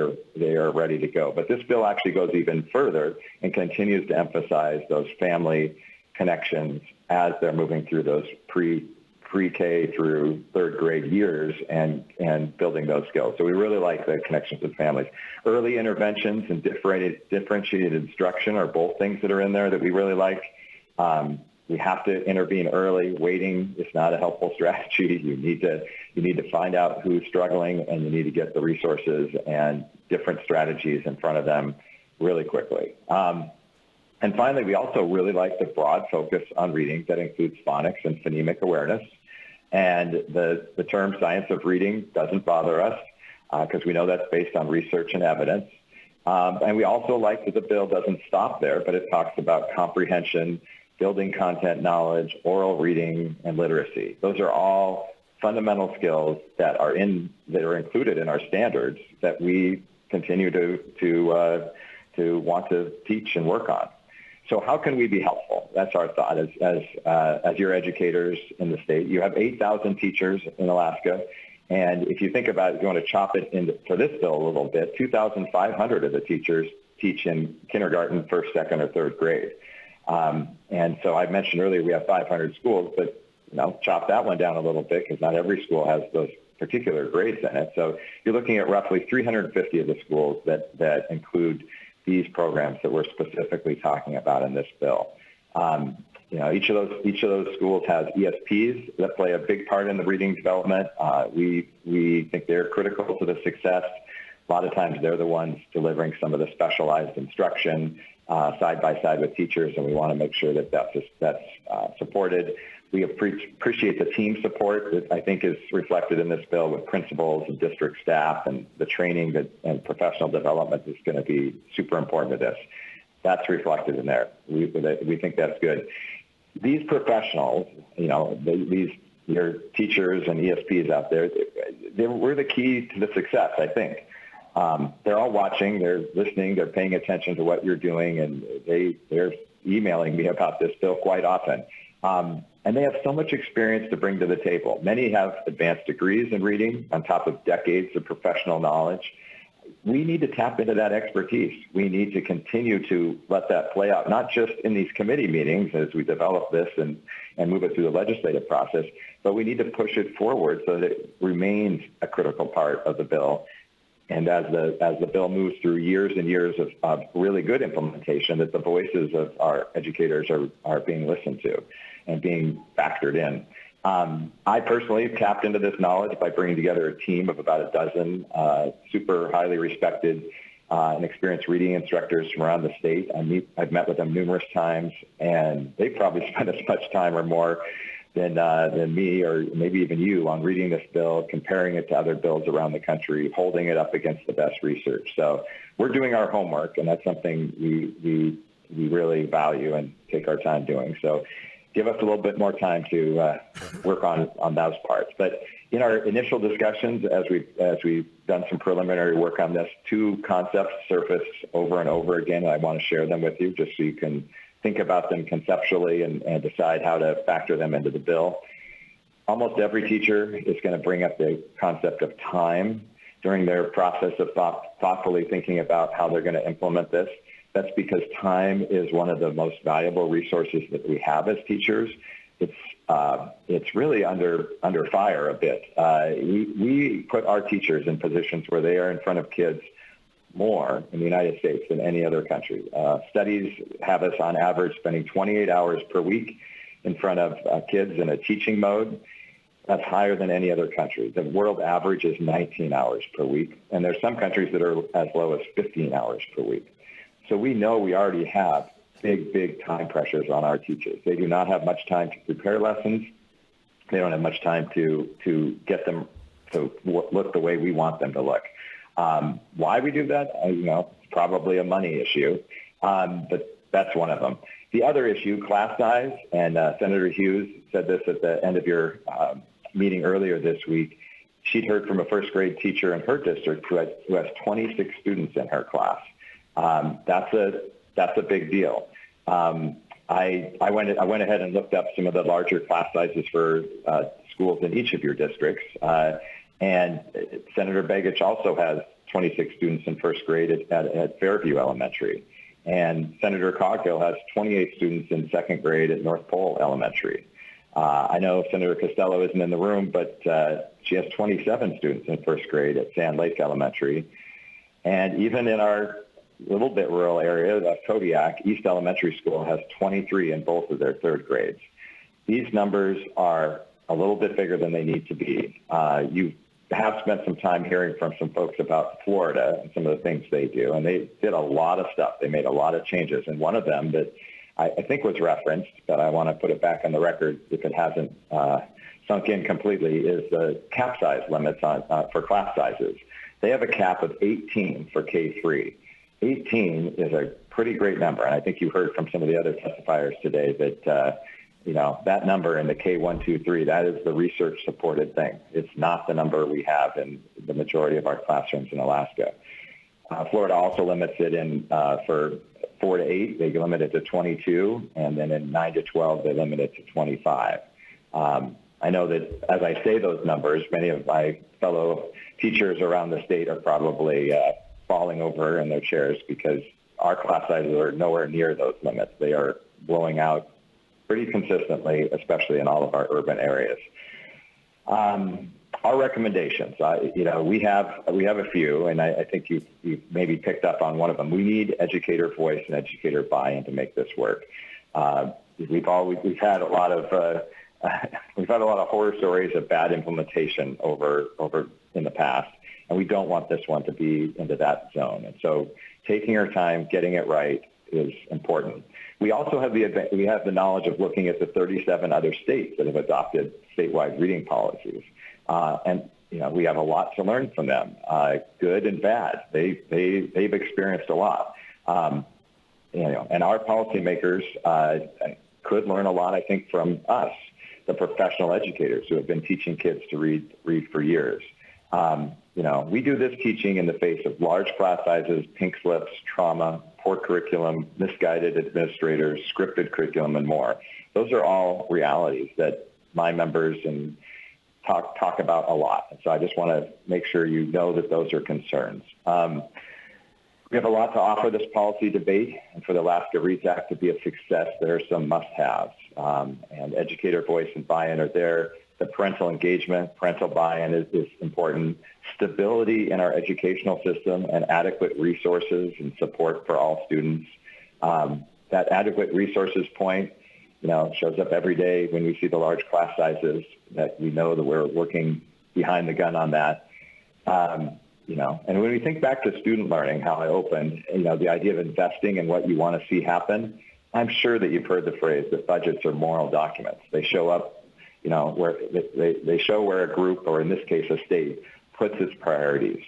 [SPEAKER 6] are ready to go. But this bill actually goes even further and continues to emphasize those family connections as they're moving through those pre-K through third grade years and building those skills. So we really like the connections with families. Early interventions and differentiated instruction are both things that are in there that we really like. We have to intervene early. Waiting is not a helpful strategy. You need to find out who's struggling, and you need to get the resources and different strategies in front of them really quickly. And finally, we also really like the broad focus on reading that includes phonics and phonemic awareness. And the term science of reading doesn't bother us because we know that's based on research and evidence. And we also like that the bill doesn't stop there, but it talks about comprehension, building content knowledge, oral reading, and literacy. Those are all fundamental skills that are included in our standards that we continue to want to teach and work on. So how can we be helpful? That's our thought as your educators in the state. You have 8,000 teachers in Alaska, and if you think about it, if you want to chop it into for this bill a little bit, 2,500 of the teachers teach in kindergarten, first, second, or third grade. And so I mentioned earlier we have 500 schools, but chop that one down a little bit because not every school has those particular grades in it. So you're looking at roughly 350 of the schools that include these programs that we're specifically talking about in this bill. Each of those schools has ESPs that play a big part in the reading development. We think they're critical to the success. A lot of times they're the ones delivering some of the specialized instruction side by side with teachers, and we want to make sure that that's supported. We appreciate the team support that I think is reflected in this bill with principals and district staff, and the training and professional development is going to be super important to this. That's reflected in there. We think that's good. These professionals, your teachers and ESPs out there, we're the key to the success, I think. They're all watching, they're listening, they're paying attention to what you're doing, and they're emailing me about this bill quite often. And they have so much experience to bring to the table. Many have advanced degrees in reading on top of decades of professional knowledge. We need to tap into that expertise. We need to continue to let that play out, not just in these committee meetings as we develop this and move it through the legislative process, but we need to push it forward so that it remains a critical part of the bill. And as the bill moves through years and years of really good implementation, that the voices of our educators are being listened to and being factored in. I personally tapped into this knowledge by bringing together a team of about a dozen super highly respected and experienced reading instructors from around the state. I've met with them numerous times, and they probably spend as much time or more than me or maybe even you on reading this bill, comparing it to other bills around the country, holding it up against the best research. So we're doing our homework, and that's something we really value and take our time doing. So give us a little bit more time to work on those parts. But In our initial discussions, as we've done some preliminary work on this, two concepts surface over and over again, and I want to share them with you just so you can think about them conceptually and decide how to factor them into the bill. Almost every teacher is going to bring up the concept of time during their process of thoughtfully thinking about how they're going to implement this. That's because time is one of the most valuable resources that we have as teachers. It's really under fire a bit. We put our teachers in positions where they are in front of kids more in the United States than any other country. Studies have us on average spending 28 hours per week in front of kids in a teaching mode. That's higher than any other country. The world average is 19 hours per week, and there's some countries that are as low as 15 hours per week. So we know we already have big time pressures on our teachers. They do not have much time to prepare lessons. They don't have much time to get them to look the way we want them to look. Why we do that, it's probably a money issue, but that's one of them. The other issue, class size, and Senator Hughes said this at the end of your meeting earlier this week. She'd heard from a first grade teacher in her district who has 26 students in her class. That's a big deal. I went ahead and looked up some of the larger class sizes for schools in each of your districts, and Senator Begich also has 26 students in first grade at Fairview Elementary, and Senator Coghill has 28 students in second grade at North Pole Elementary. I know Senator Costello isn't in the room, but she has 27 students in first grade at Sand Lake Elementary, and even in our little bit rural area of Kodiak, East Elementary School has 23 in both of their third grades. These numbers are a little bit bigger than they need to be. You have spent some time hearing from some folks about Florida and some of the things they do, and they did a lot of stuff. They made a lot of changes, and one of them that I think was referenced, but I want to put it back on the record if it hasn't sunk in completely, is the cap size limits for class sizes. They have a cap of 18 for K-3. 18 is a pretty great number, and I think you heard from some of the other testifiers today that that number in the K1, 2, 3, that is the research-supported thing. It's not the number we have in the majority of our classrooms in Alaska. Florida also limits it in for 4 to 8, they limit it to 22, and then in 9 to 12, they limit it to 25. I know that as I say those numbers, many of my fellow teachers around the state are probably falling over in their chairs because our class sizes are nowhere near those limits. They are blowing out pretty consistently, especially in all of our urban areas. Our recommendations, we have a few, and I think you've maybe picked up on one of them. We need educator voice and educator buy-in to make this work. We've had a lot of horror stories of bad implementation over in the past, and we don't want this one to be into that zone. And so, taking our time, getting it right is important. We also have the knowledge of looking at the 37 other states that have adopted statewide reading policies. And we have a lot to learn from them, good and bad. They've experienced a lot, and our policymakers could learn a lot, I think, from us, the professional educators who have been teaching kids to read for years. We do this teaching in the face of large class sizes, pink slips, trauma, poor curriculum, misguided administrators, scripted curriculum, and more. Those are all realities that my members and talk about a lot. And so I just want to make sure you know that those are concerns. We have a lot to offer this policy debate, and for the Alaska Reads Act to be a success, there are some must-haves. And educator voice and buy-in are there. The parental engagement, parental buy-in is important. Stability in our educational system and adequate resources and support for all students. That adequate resources point, shows up every day when we see the large class sizes, that we know that we're working behind the gun on that. And when we think back to student learning, how I opened, the idea of investing in what you want to see happen, I'm sure that you've heard the phrase that budgets are moral documents. They show up, where they show where a group, or in this case a state, puts its priorities.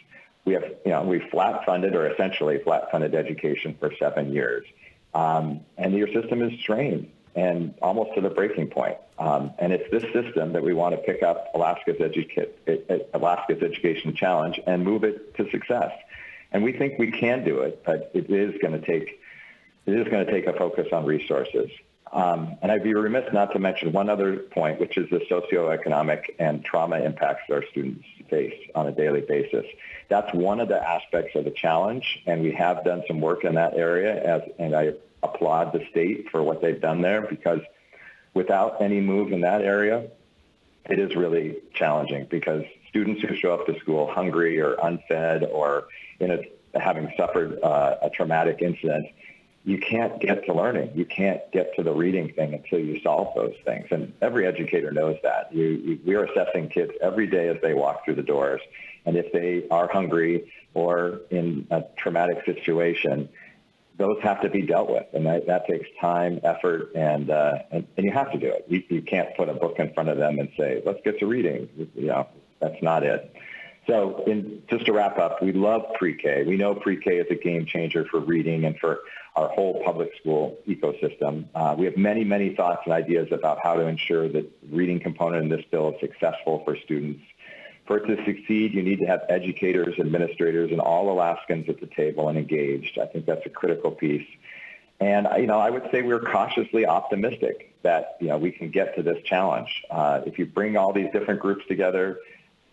[SPEAKER 6] We have, we flat funded, or essentially flat funded education for 7 years. And your system is strained. and almost to the breaking point. And it's this system that we want to pick up Alaska's Education Challenge and move it to success. And we think we can do it, but it is going to take a focus on resources. And I'd be remiss not to mention one other point, which is the socioeconomic and trauma impacts that our students face on a daily basis. That's one of the aspects of the challenge, and we have done some work in that area, and I applaud the state for what they've done there, because without any move in that area, it is really challenging, because students who show up to school hungry or unfed or having suffered a traumatic incident, you can't get to learning. You can't get to the reading thing until you solve those things. And every educator knows that. We are assessing kids every day as they walk through the doors. And if they are hungry or in a traumatic situation, those have to be dealt with. And that takes time, effort, and you have to do it. You can't put a book in front of them and say, let's get to reading. That's not it. So just to wrap up, we love pre-K. We know pre-K is a game changer for reading and for our whole public school ecosystem. We have many, many thoughts and ideas about how to ensure that reading component in this bill is successful for students. For it to succeed, you need to have educators, administrators, and all Alaskans at the table and engaged. I think that's a critical piece. And, I would say we're cautiously optimistic that, we can get to this challenge. If you bring all these different groups together,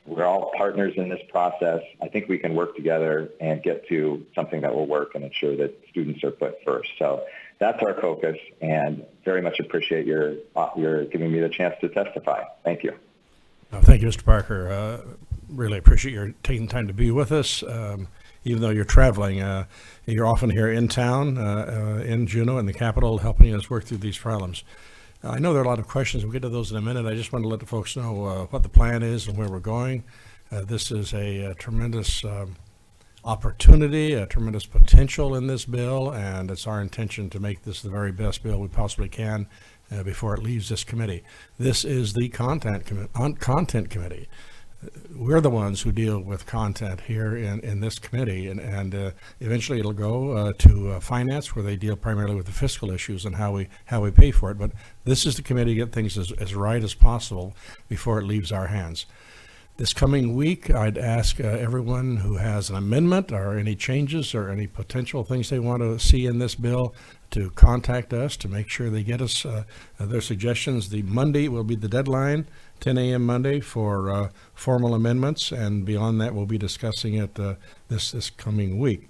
[SPEAKER 6] we're all partners in this process. I think we can work together and get to something that will work and ensure that students are put first. So that's our focus, and very much appreciate your giving me the chance to testify. Thank you.
[SPEAKER 1] Thank you, Mr. Parker. Really appreciate your taking time to be with us. Even though you're traveling, you're often here in town, in Juneau, in the capital, helping us work through these problems. I know there are a lot of questions. We'll get to those in a minute. I just want to let the folks know what the plan is and where we're going. This is a tremendous opportunity, a tremendous potential in this bill, and it's our intention to make this the very best bill we possibly can before it leaves this committee. This is the content committee. We're the ones who deal with content here in this committee, and eventually it'll go to finance, where they deal primarily with the fiscal issues and how we pay for it. But this is the committee to get things as right as possible before it leaves our hands. This coming week, I'd ask everyone who has an amendment or any changes or any potential things they want to see in this bill to contact us to make sure they get us their suggestions. The Monday will be the deadline, 10 a.m. Monday, for formal amendments, and beyond that we'll be discussing it this coming week.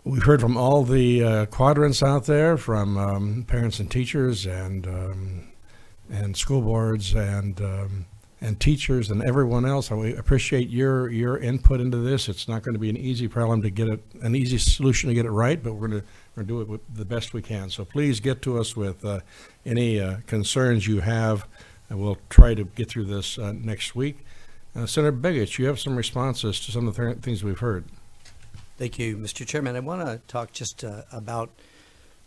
[SPEAKER 1] We've heard from all the quadrants out there, from parents and teachers and school boards and teachers and everyone else. We appreciate your input into this. It's not going to be an easy problem to get it, an easy solution to get it right, but we're going to do it with the best we can. So please get to us with any concerns you have, and we'll try to get through this next week. Senator Begich, you have some responses to some of the things we've heard.
[SPEAKER 2] Thank you, Mr. Chairman. I want to talk just about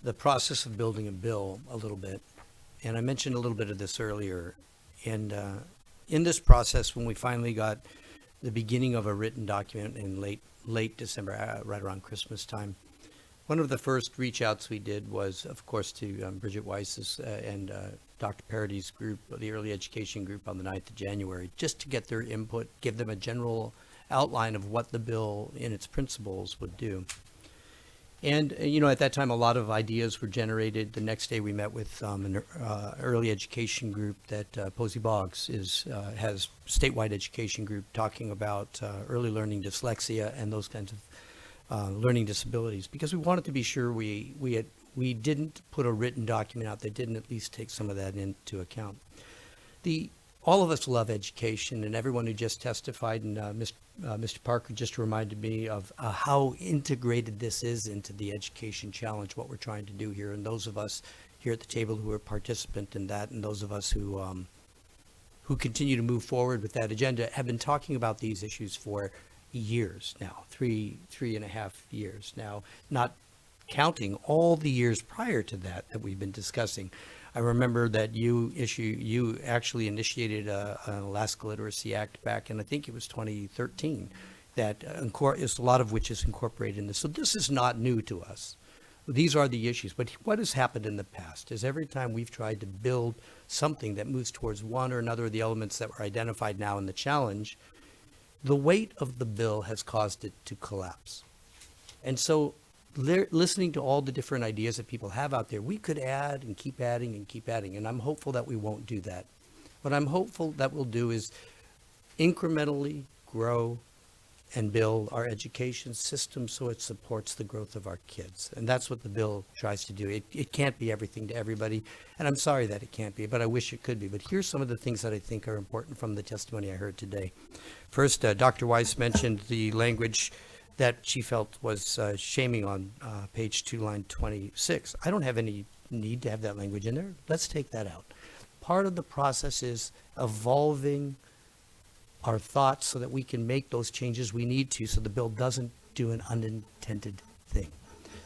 [SPEAKER 2] the process of building a bill a little bit. And I mentioned a little bit of this earlier. And in this process, when we finally got the beginning of a written document in late December, right around Christmas time, one of the first reach outs we did was, of course, to Bridget Weiss's and Dr. Parody's group, the early education group, on the 9th of January, just to get their input, give them a general outline of what the bill in its principles would do. And, at that time, a lot of ideas were generated. The next day we met with an early education group that Posey Boggs has statewide education group talking about early learning dyslexia and those kinds of learning disabilities, because we wanted to be sure we didn't put a written document out that didn't at least take some of that into account. All of us love education, and everyone who just testified, and Mr. Parker just reminded me of how integrated this is into the education challenge, what we're trying to do here. And those of us here at the table who are participant in that, and those of us who continue to move forward with that agenda, have been talking about these issues for years now, three and a half years now, not counting all the years prior to that we've been discussing. I remember that you actually initiated an Alaska Literacy Act back in, I think it was 2013, that is a lot of which is incorporated in this. So this is not new to us. these are the issues. But what has happened in the past is every time we've tried to build something that moves towards one or another of the elements that were identified now in the challenge, the weight of the bill has caused it to collapse. And so listening to all the different ideas that people have out there, we could add and keep adding and keep adding. And I'm hopeful that we won't do that. What I'm hopeful that we'll do is incrementally grow and build our education system so it supports the growth of our kids. And that's what the bill tries to do. It can't be everything to everybody, and I'm sorry that it can't be, but I wish it could be. But here's some of the things that I think are important from the testimony I heard today. First, Dr. Weiss mentioned the language that she felt was shaming on page 2, line 26. I don't have any need to have that language in there. Let's take that out. Part of the process is evolving our thoughts so that we can make those changes we need to so the bill doesn't do an unintended thing.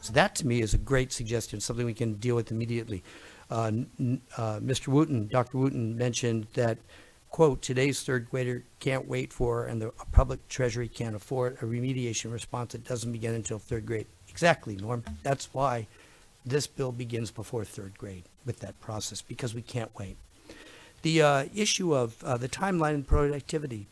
[SPEAKER 2] So that to me is a great suggestion, something we can deal with immediately. Mr. Wooten, Dr. Wooten mentioned that, quote, today's third grader can't wait for and the public treasury can't afford a remediation response that doesn't begin until third grade. Exactly, Norm. That's why this bill begins before third grade with that process, because we can't wait. The issue of the timeline and productivity.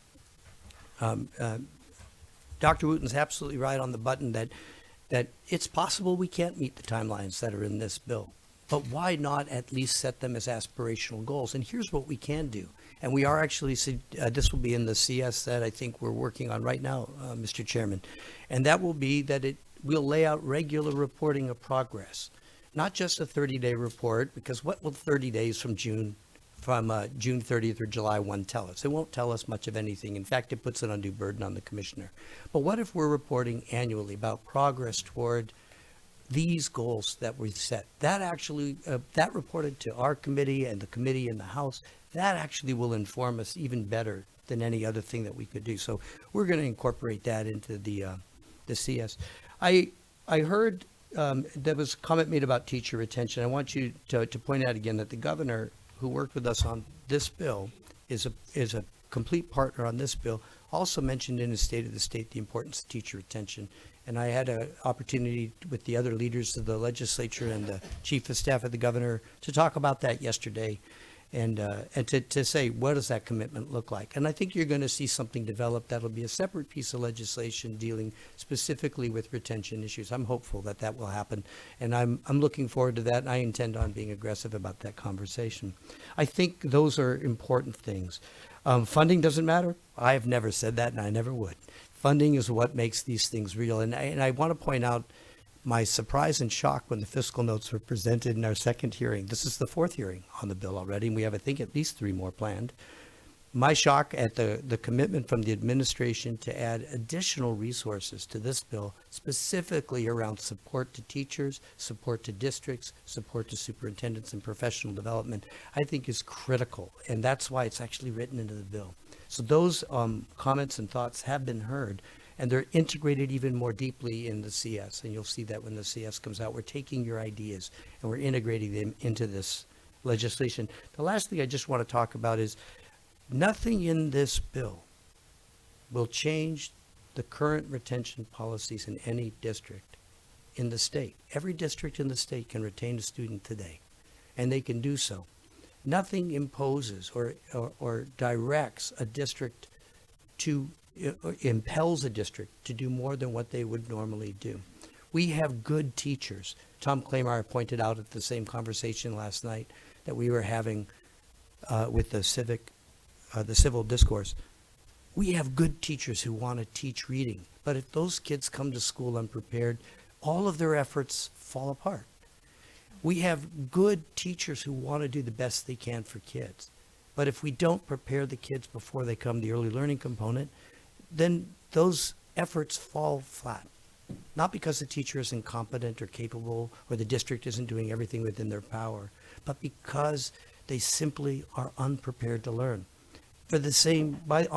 [SPEAKER 2] Dr. Wooten's absolutely right on the button that it's possible we can't meet the timelines that are in this bill. But why not at least set them as aspirational goals? And here's what we can do. And we are actually, this will be in the CS that I think we're working on right now, Mr. Chairman. And that will be that we'll lay out regular reporting of progress. Not just a 30-day report, because what will 30 days from June 30th or July 1 tell us? It won't tell us much of anything. In fact, it puts an undue burden on the commissioner. But what if we're reporting annually about progress toward these goals that we've set? That actually, that reported to our committee and the committee in the House, that actually will inform us even better than any other thing that we could do. So we're going to incorporate that into the CS. I heard there was a comment made about teacher retention. I want you to point out again that the governor, who worked with us on this bill, is a complete partner on this bill, also mentioned in his State of the State the importance of teacher retention. And I had an opportunity with the other leaders of the legislature and the chief of staff of the governor to talk about that yesterday and to say, what does that commitment look like? And I think you're going to see something develop that'll be a separate piece of legislation dealing specifically with retention issues. I'm hopeful that that will happen, and I'm looking forward to that, and I intend on being aggressive about that conversation. I think those are important things. Funding doesn't matter. I have never said that, and I never would. Funding is what makes these things real, and I want to point out my surprise and shock when the fiscal notes were presented in our second hearing. This is the fourth hearing on the bill already, and we have, I think, at least 3 more planned. My shock at the commitment from the administration to add additional resources to this bill, specifically around support to teachers, support to districts, support to superintendents and professional development, I think is critical, and that's why it's actually written into the bill. So those comments and thoughts have been heard, and they're integrated even more deeply in the CS. And you'll see that when the CS comes out. We're taking your ideas and we're integrating them into this legislation. The last thing I just want to talk about is nothing in this bill will change the current retention policies in any district in the state. Every district in the state can retain a student today, and they can do so. Nothing imposes or directs a district to impels a district to do more than what they would normally do. We have good teachers. Tom Claymire pointed out at the same conversation last night that we were having with the civil discourse. We have good teachers who want to teach reading, but if those kids come to school unprepared, all of their efforts fall apart. We have good teachers who want to do the best they can for kids, but if we don't prepare the kids before they come, the early learning component, then those efforts fall flat. Not because the teacher is incompetent or capable or the district isn't doing everything within their power, but because they simply are unprepared to learn. For the same, by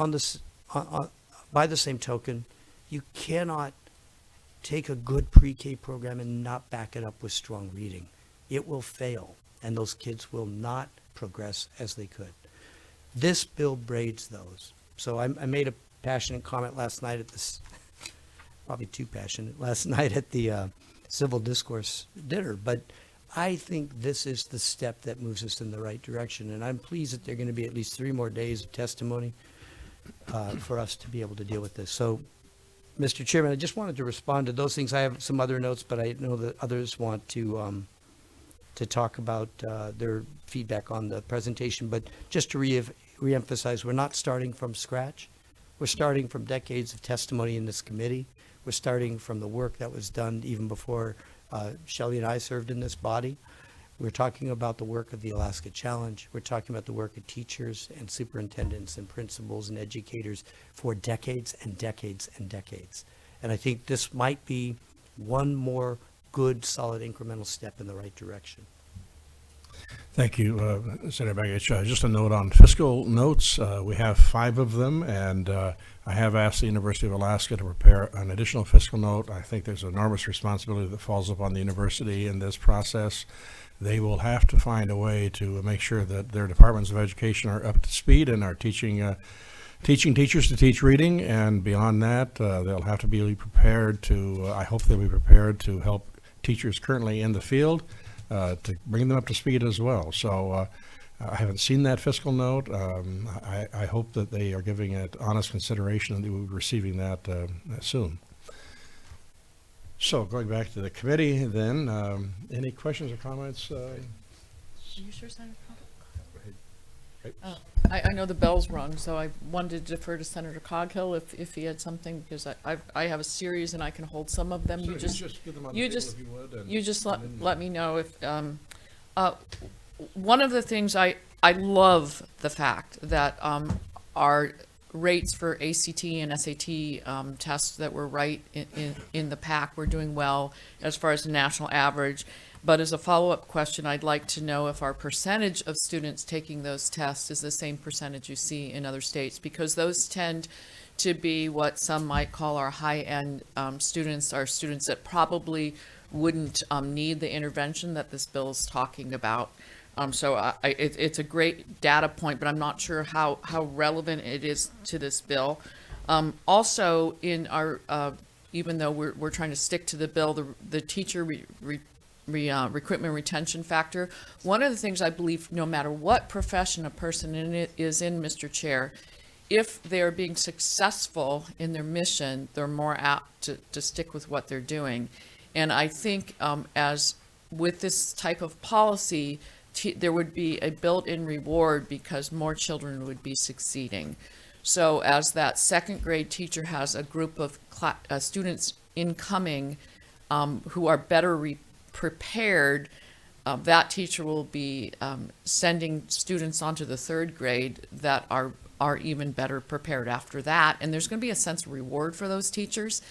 [SPEAKER 2] the same token, you cannot take a good pre-K program and not back it up with strong reading. It will fail, and those kids will not progress as they could. This bill braids those. So I made a passionate comment last night at this, probably too passionate, last night at the civil discourse dinner, but I think this is the step that moves us in the right direction, and I'm pleased that there are going to be at least 3 more days of testimony for us to be able to deal with this. So, Mr. Chairman, I just wanted to respond to those things. I have some other notes, but I know that others want to talk about their feedback on the presentation. But just to reemphasize, we're not starting from scratch. We're starting from decades of testimony in this committee. We're starting from the work that was done even before Shelley and I served in this body. We're talking about the work of the Alaska Challenge. We're talking about the work of teachers and superintendents and principals and educators for decades and decades and decades. And I think this might be one more good, solid, incremental step in the right direction.
[SPEAKER 1] Thank you, Senator Begich. Just a note on fiscal notes. We have 5 of them, and I have asked the University of Alaska to prepare an additional fiscal note. I think there's enormous responsibility that falls upon the university in this process. They will have to find a way to make sure that their departments of education are up to speed and are teaching teachers to teach reading, and beyond that, they'll have to be prepared to, I hope they'll be prepared to help teachers currently in the field to bring them up to speed as well. So I haven't seen that fiscal note. I hope that they are giving it honest consideration and that we'll be receiving that soon. So going back to the committee then, any questions or comments?
[SPEAKER 7] Are you sure, Senator
[SPEAKER 1] Okay.
[SPEAKER 7] I know the bell's rung, so I wanted to defer to Senator Coghill if he had something, because I have a series and I can hold some of them.
[SPEAKER 1] So
[SPEAKER 7] You just
[SPEAKER 1] give them on the
[SPEAKER 7] you
[SPEAKER 1] table
[SPEAKER 7] just-
[SPEAKER 1] if you would, and-
[SPEAKER 7] you just
[SPEAKER 1] and then-
[SPEAKER 7] let me know if one of the things I love the fact that our rates for ACT and SAT tests that were right in the pack, we're doing well as far as the national average. But as a follow-up question, I'd like to know if our percentage of students taking those tests is the same percentage you see in other states, because those tend to be what some might call our high-end students, are students that probably wouldn't need the intervention that this bill is talking about. So it's a great data point, but I'm not sure how relevant it is to this bill. Also, in our even though we're trying to stick to the bill, the teacher recruitment retention factor. One of the things I believe, no matter what profession a person is in, Mr. Chair, if they're being successful in their mission, they're more apt to stick with what they're doing. And I think as with this type of policy, there would be a built-in reward because more children would be succeeding. So as that second grade teacher has a group of students incoming who are better prepared, that teacher will be sending students onto the third grade that are even better prepared after that. And there's going to be a sense of reward for those teachers.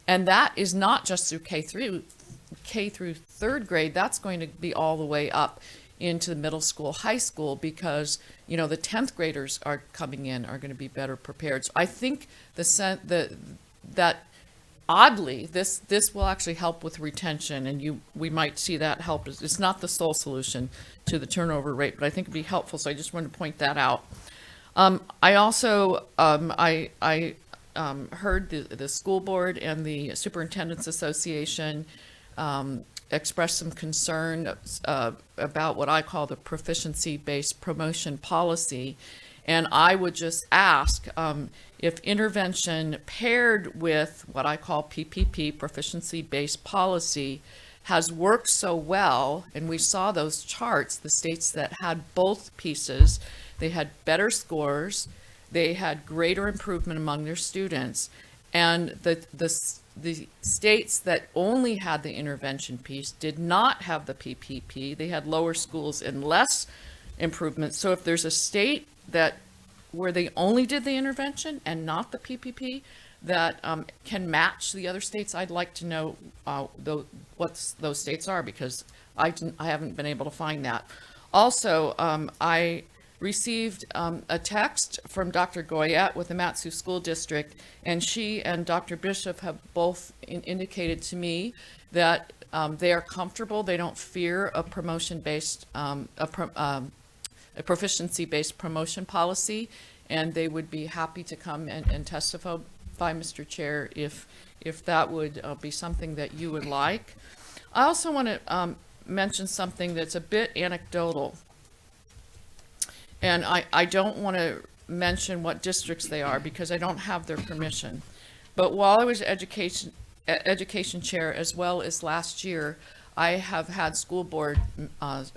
[SPEAKER 7] And that is not just through K through third grade. That's going to be all the way up into the middle school, high school, because, you know, the 10th graders are coming in, are going to be better prepared. So I think that oddly, this will actually help with retention, and we might see that help. It's not the sole solution to the turnover rate, but I think it'd be helpful. So I just wanted to point that out. I also heard the school board and the Superintendents Association express some concern about what I call the proficiency-based promotion policy, and I would just ask if intervention paired with what I call PPP, proficiency-based policy, has worked so well, and we saw those charts, the states that had both pieces, they had better scores, they had greater improvement among their students, and the states that only had the intervention piece did not have the PPP. They had lower schools and less improvement. So if there's a state where they only did the intervention and not the PPP that can match the other states, I'd like to know what those states are, because I haven't been able to find that. Also, I received a text from Dr. Goyette with the Mat-Su School District, and she and Dr. Bishop have both indicated to me that they are comfortable. They don't fear a promotion-based, a proficiency-based promotion policy, and they would be happy to come and testify, Mr. Chair, if that would be something that you would like. I also want to mention something that's a bit anecdotal. And I don't want to mention what districts they are because I don't have their permission. But while I was education chair, as well as last year, I have had school board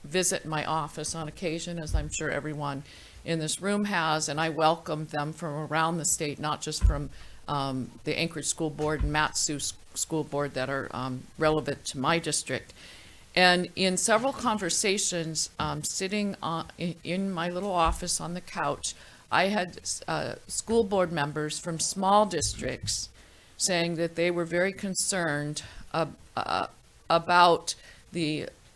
[SPEAKER 7] visit my office on occasion, as I'm sure everyone in this room has, and I welcome them from around the state, not just from the Anchorage School Board and Mat-Su School Board that are relevant to my district. And in several conversations, sitting in my little office on the couch, I had school board members from small districts saying that they were very concerned about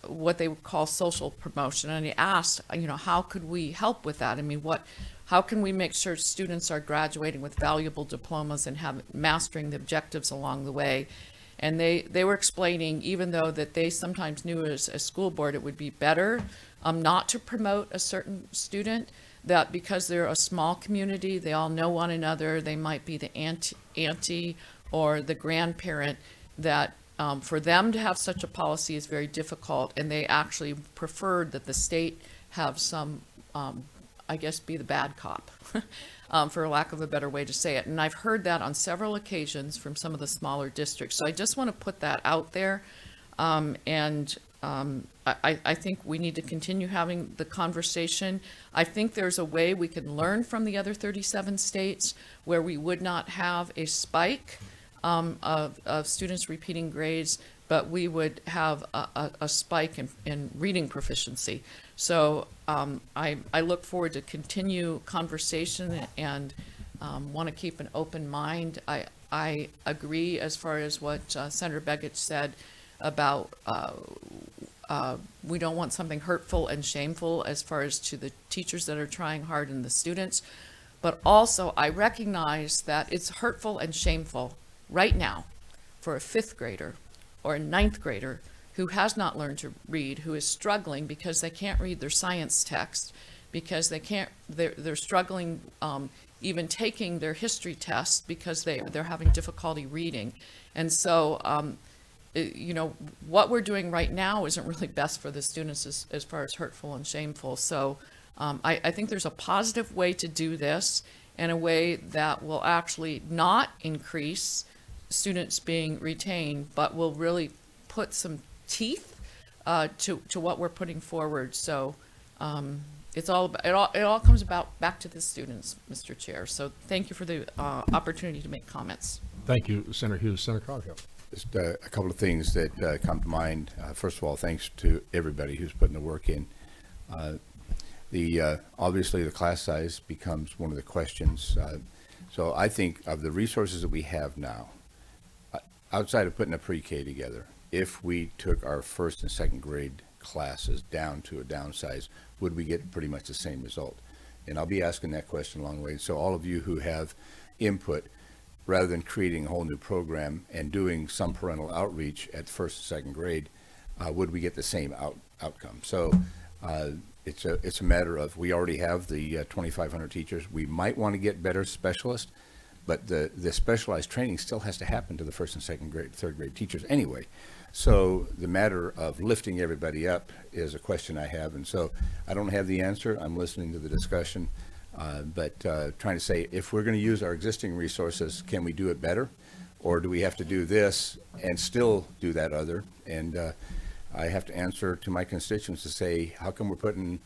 [SPEAKER 7] what they would call social promotion. And he asked, how could we help with that? I mean, how can we make sure students are graduating with valuable diplomas and mastering the objectives along the way? And they were explaining, even though that they sometimes knew as a school board it would be better not to promote a certain student, that because they're a small community, they all know one another, they might be the auntie or the grandparent, that for them to have such a policy is very difficult, and they actually preferred that the state have some, I guess, be the bad cop, for lack of a better way to say it. And I've heard that on several occasions from some of the smaller districts. So I just want to put that out there. I think we need to continue having the conversation. I think there's a way we can learn from the other 37 states where we would not have a spike of students repeating grades, but we would have a spike in reading proficiency. So I look forward to continue conversation and want to keep an open mind. I agree as far as what Senator Begich said about we don't want something hurtful and shameful as far as to the teachers that are trying hard and the students. But also I recognize that it's hurtful and shameful right now for a 5th grader or a 9th grader who has not learned to read, who is struggling because they can't read their science text, because they're struggling even taking their history tests because they're having difficulty reading. And so, what we're doing right now isn't really best for the students as far as hurtful and shameful. So I think there's a positive way to do this, and a way that will actually not increase students being retained, but will really put some teeth to what we're putting forward. So it all comes back to the students, Mr. Chair. So thank you for the opportunity to make comments.
[SPEAKER 1] Thank you, Senator Hughes. Senator Coghill.
[SPEAKER 8] Just a couple of things that come to mind. First of all, thanks to everybody who's putting the work in. Obviously the class size becomes one of the questions. So I think of the resources that we have now, outside of putting a pre-K together, if we took our 1st and 2nd grade classes down to a downsize, would we get pretty much the same result? And I'll be asking that question along the way. So all of you who have input, rather than creating a whole new program and doing some parental outreach at 1st and 2nd grade, would we get the same outcome? So it's a matter of, we already have the 2,500 teachers. We might want to get better specialists, but the specialized training still has to happen to the 1st and 2nd grade, 3rd grade teachers anyway. So the matter of lifting everybody up is a question I have, and so I don't have the answer. I'm listening to the discussion, but trying to say, if we're going to use our existing resources, can we do it better, or do we have to do this and still do that other? And I have to answer to my constituents to say, how come we're putting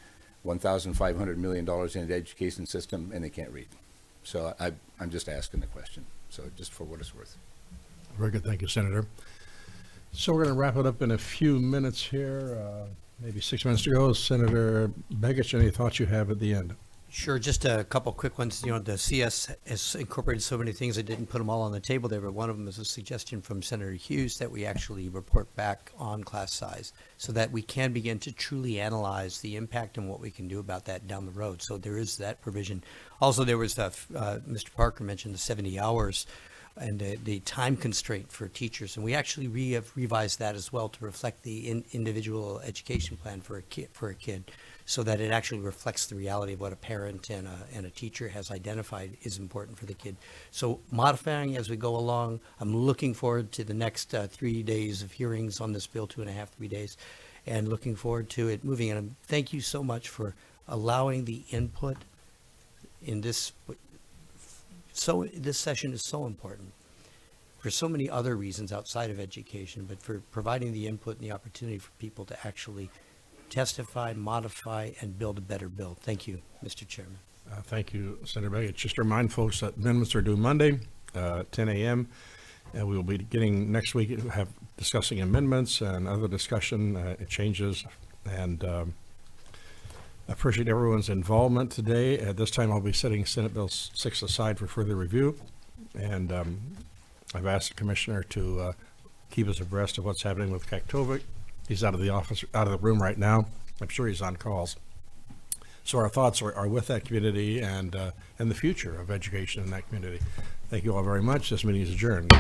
[SPEAKER 8] $1,500 million in the education system and they can't read? So I'm just asking the question, so just for what it's worth.
[SPEAKER 1] Very good. Thank you, Senator. So we're going to wrap it up in a few minutes here, maybe 6 minutes to go. Senator Begich, any thoughts you have at the end?
[SPEAKER 2] Sure, just a couple quick ones. The CS has incorporated so many things, I didn't put them all on the table there, but one of them is a suggestion from Senator Hughes that we actually report back on class size so that we can begin to truly analyze the impact and what we can do about that down the road. So there is that provision. Also, there was Mr. Parker mentioned the 70 hours and the time constraint for teachers, and we actually have revised that as well to reflect the individual education plan for a kid. so that it actually reflects the reality of what a parent and a teacher has identified is important for the kid. So modifying as we go along. I'm looking forward to the next 3 days of hearings on this bill, 2.5, 3 days, and looking forward to it moving. And thank you so much for allowing the input in this. So this session is so important for so many other reasons outside of education, but for providing the input and the opportunity for people to actually testify, modify, and build a better bill. Thank you, Mr. Chairman.
[SPEAKER 1] Thank you, Senator Baggett. Just to remind folks that amendments are due Monday, 10 a.m. And we will be getting next week, discussing amendments and other discussion changes. And I appreciate everyone's involvement today. At this time, I'll be setting Senate Bill 6 aside for further review. And I've asked the commissioner to keep us abreast of what's happening with Kaktovik. He's out of the room right now. I'm sure he's on calls. So our thoughts are with that community and the future of education in that community. Thank you all very much. This meeting is adjourned.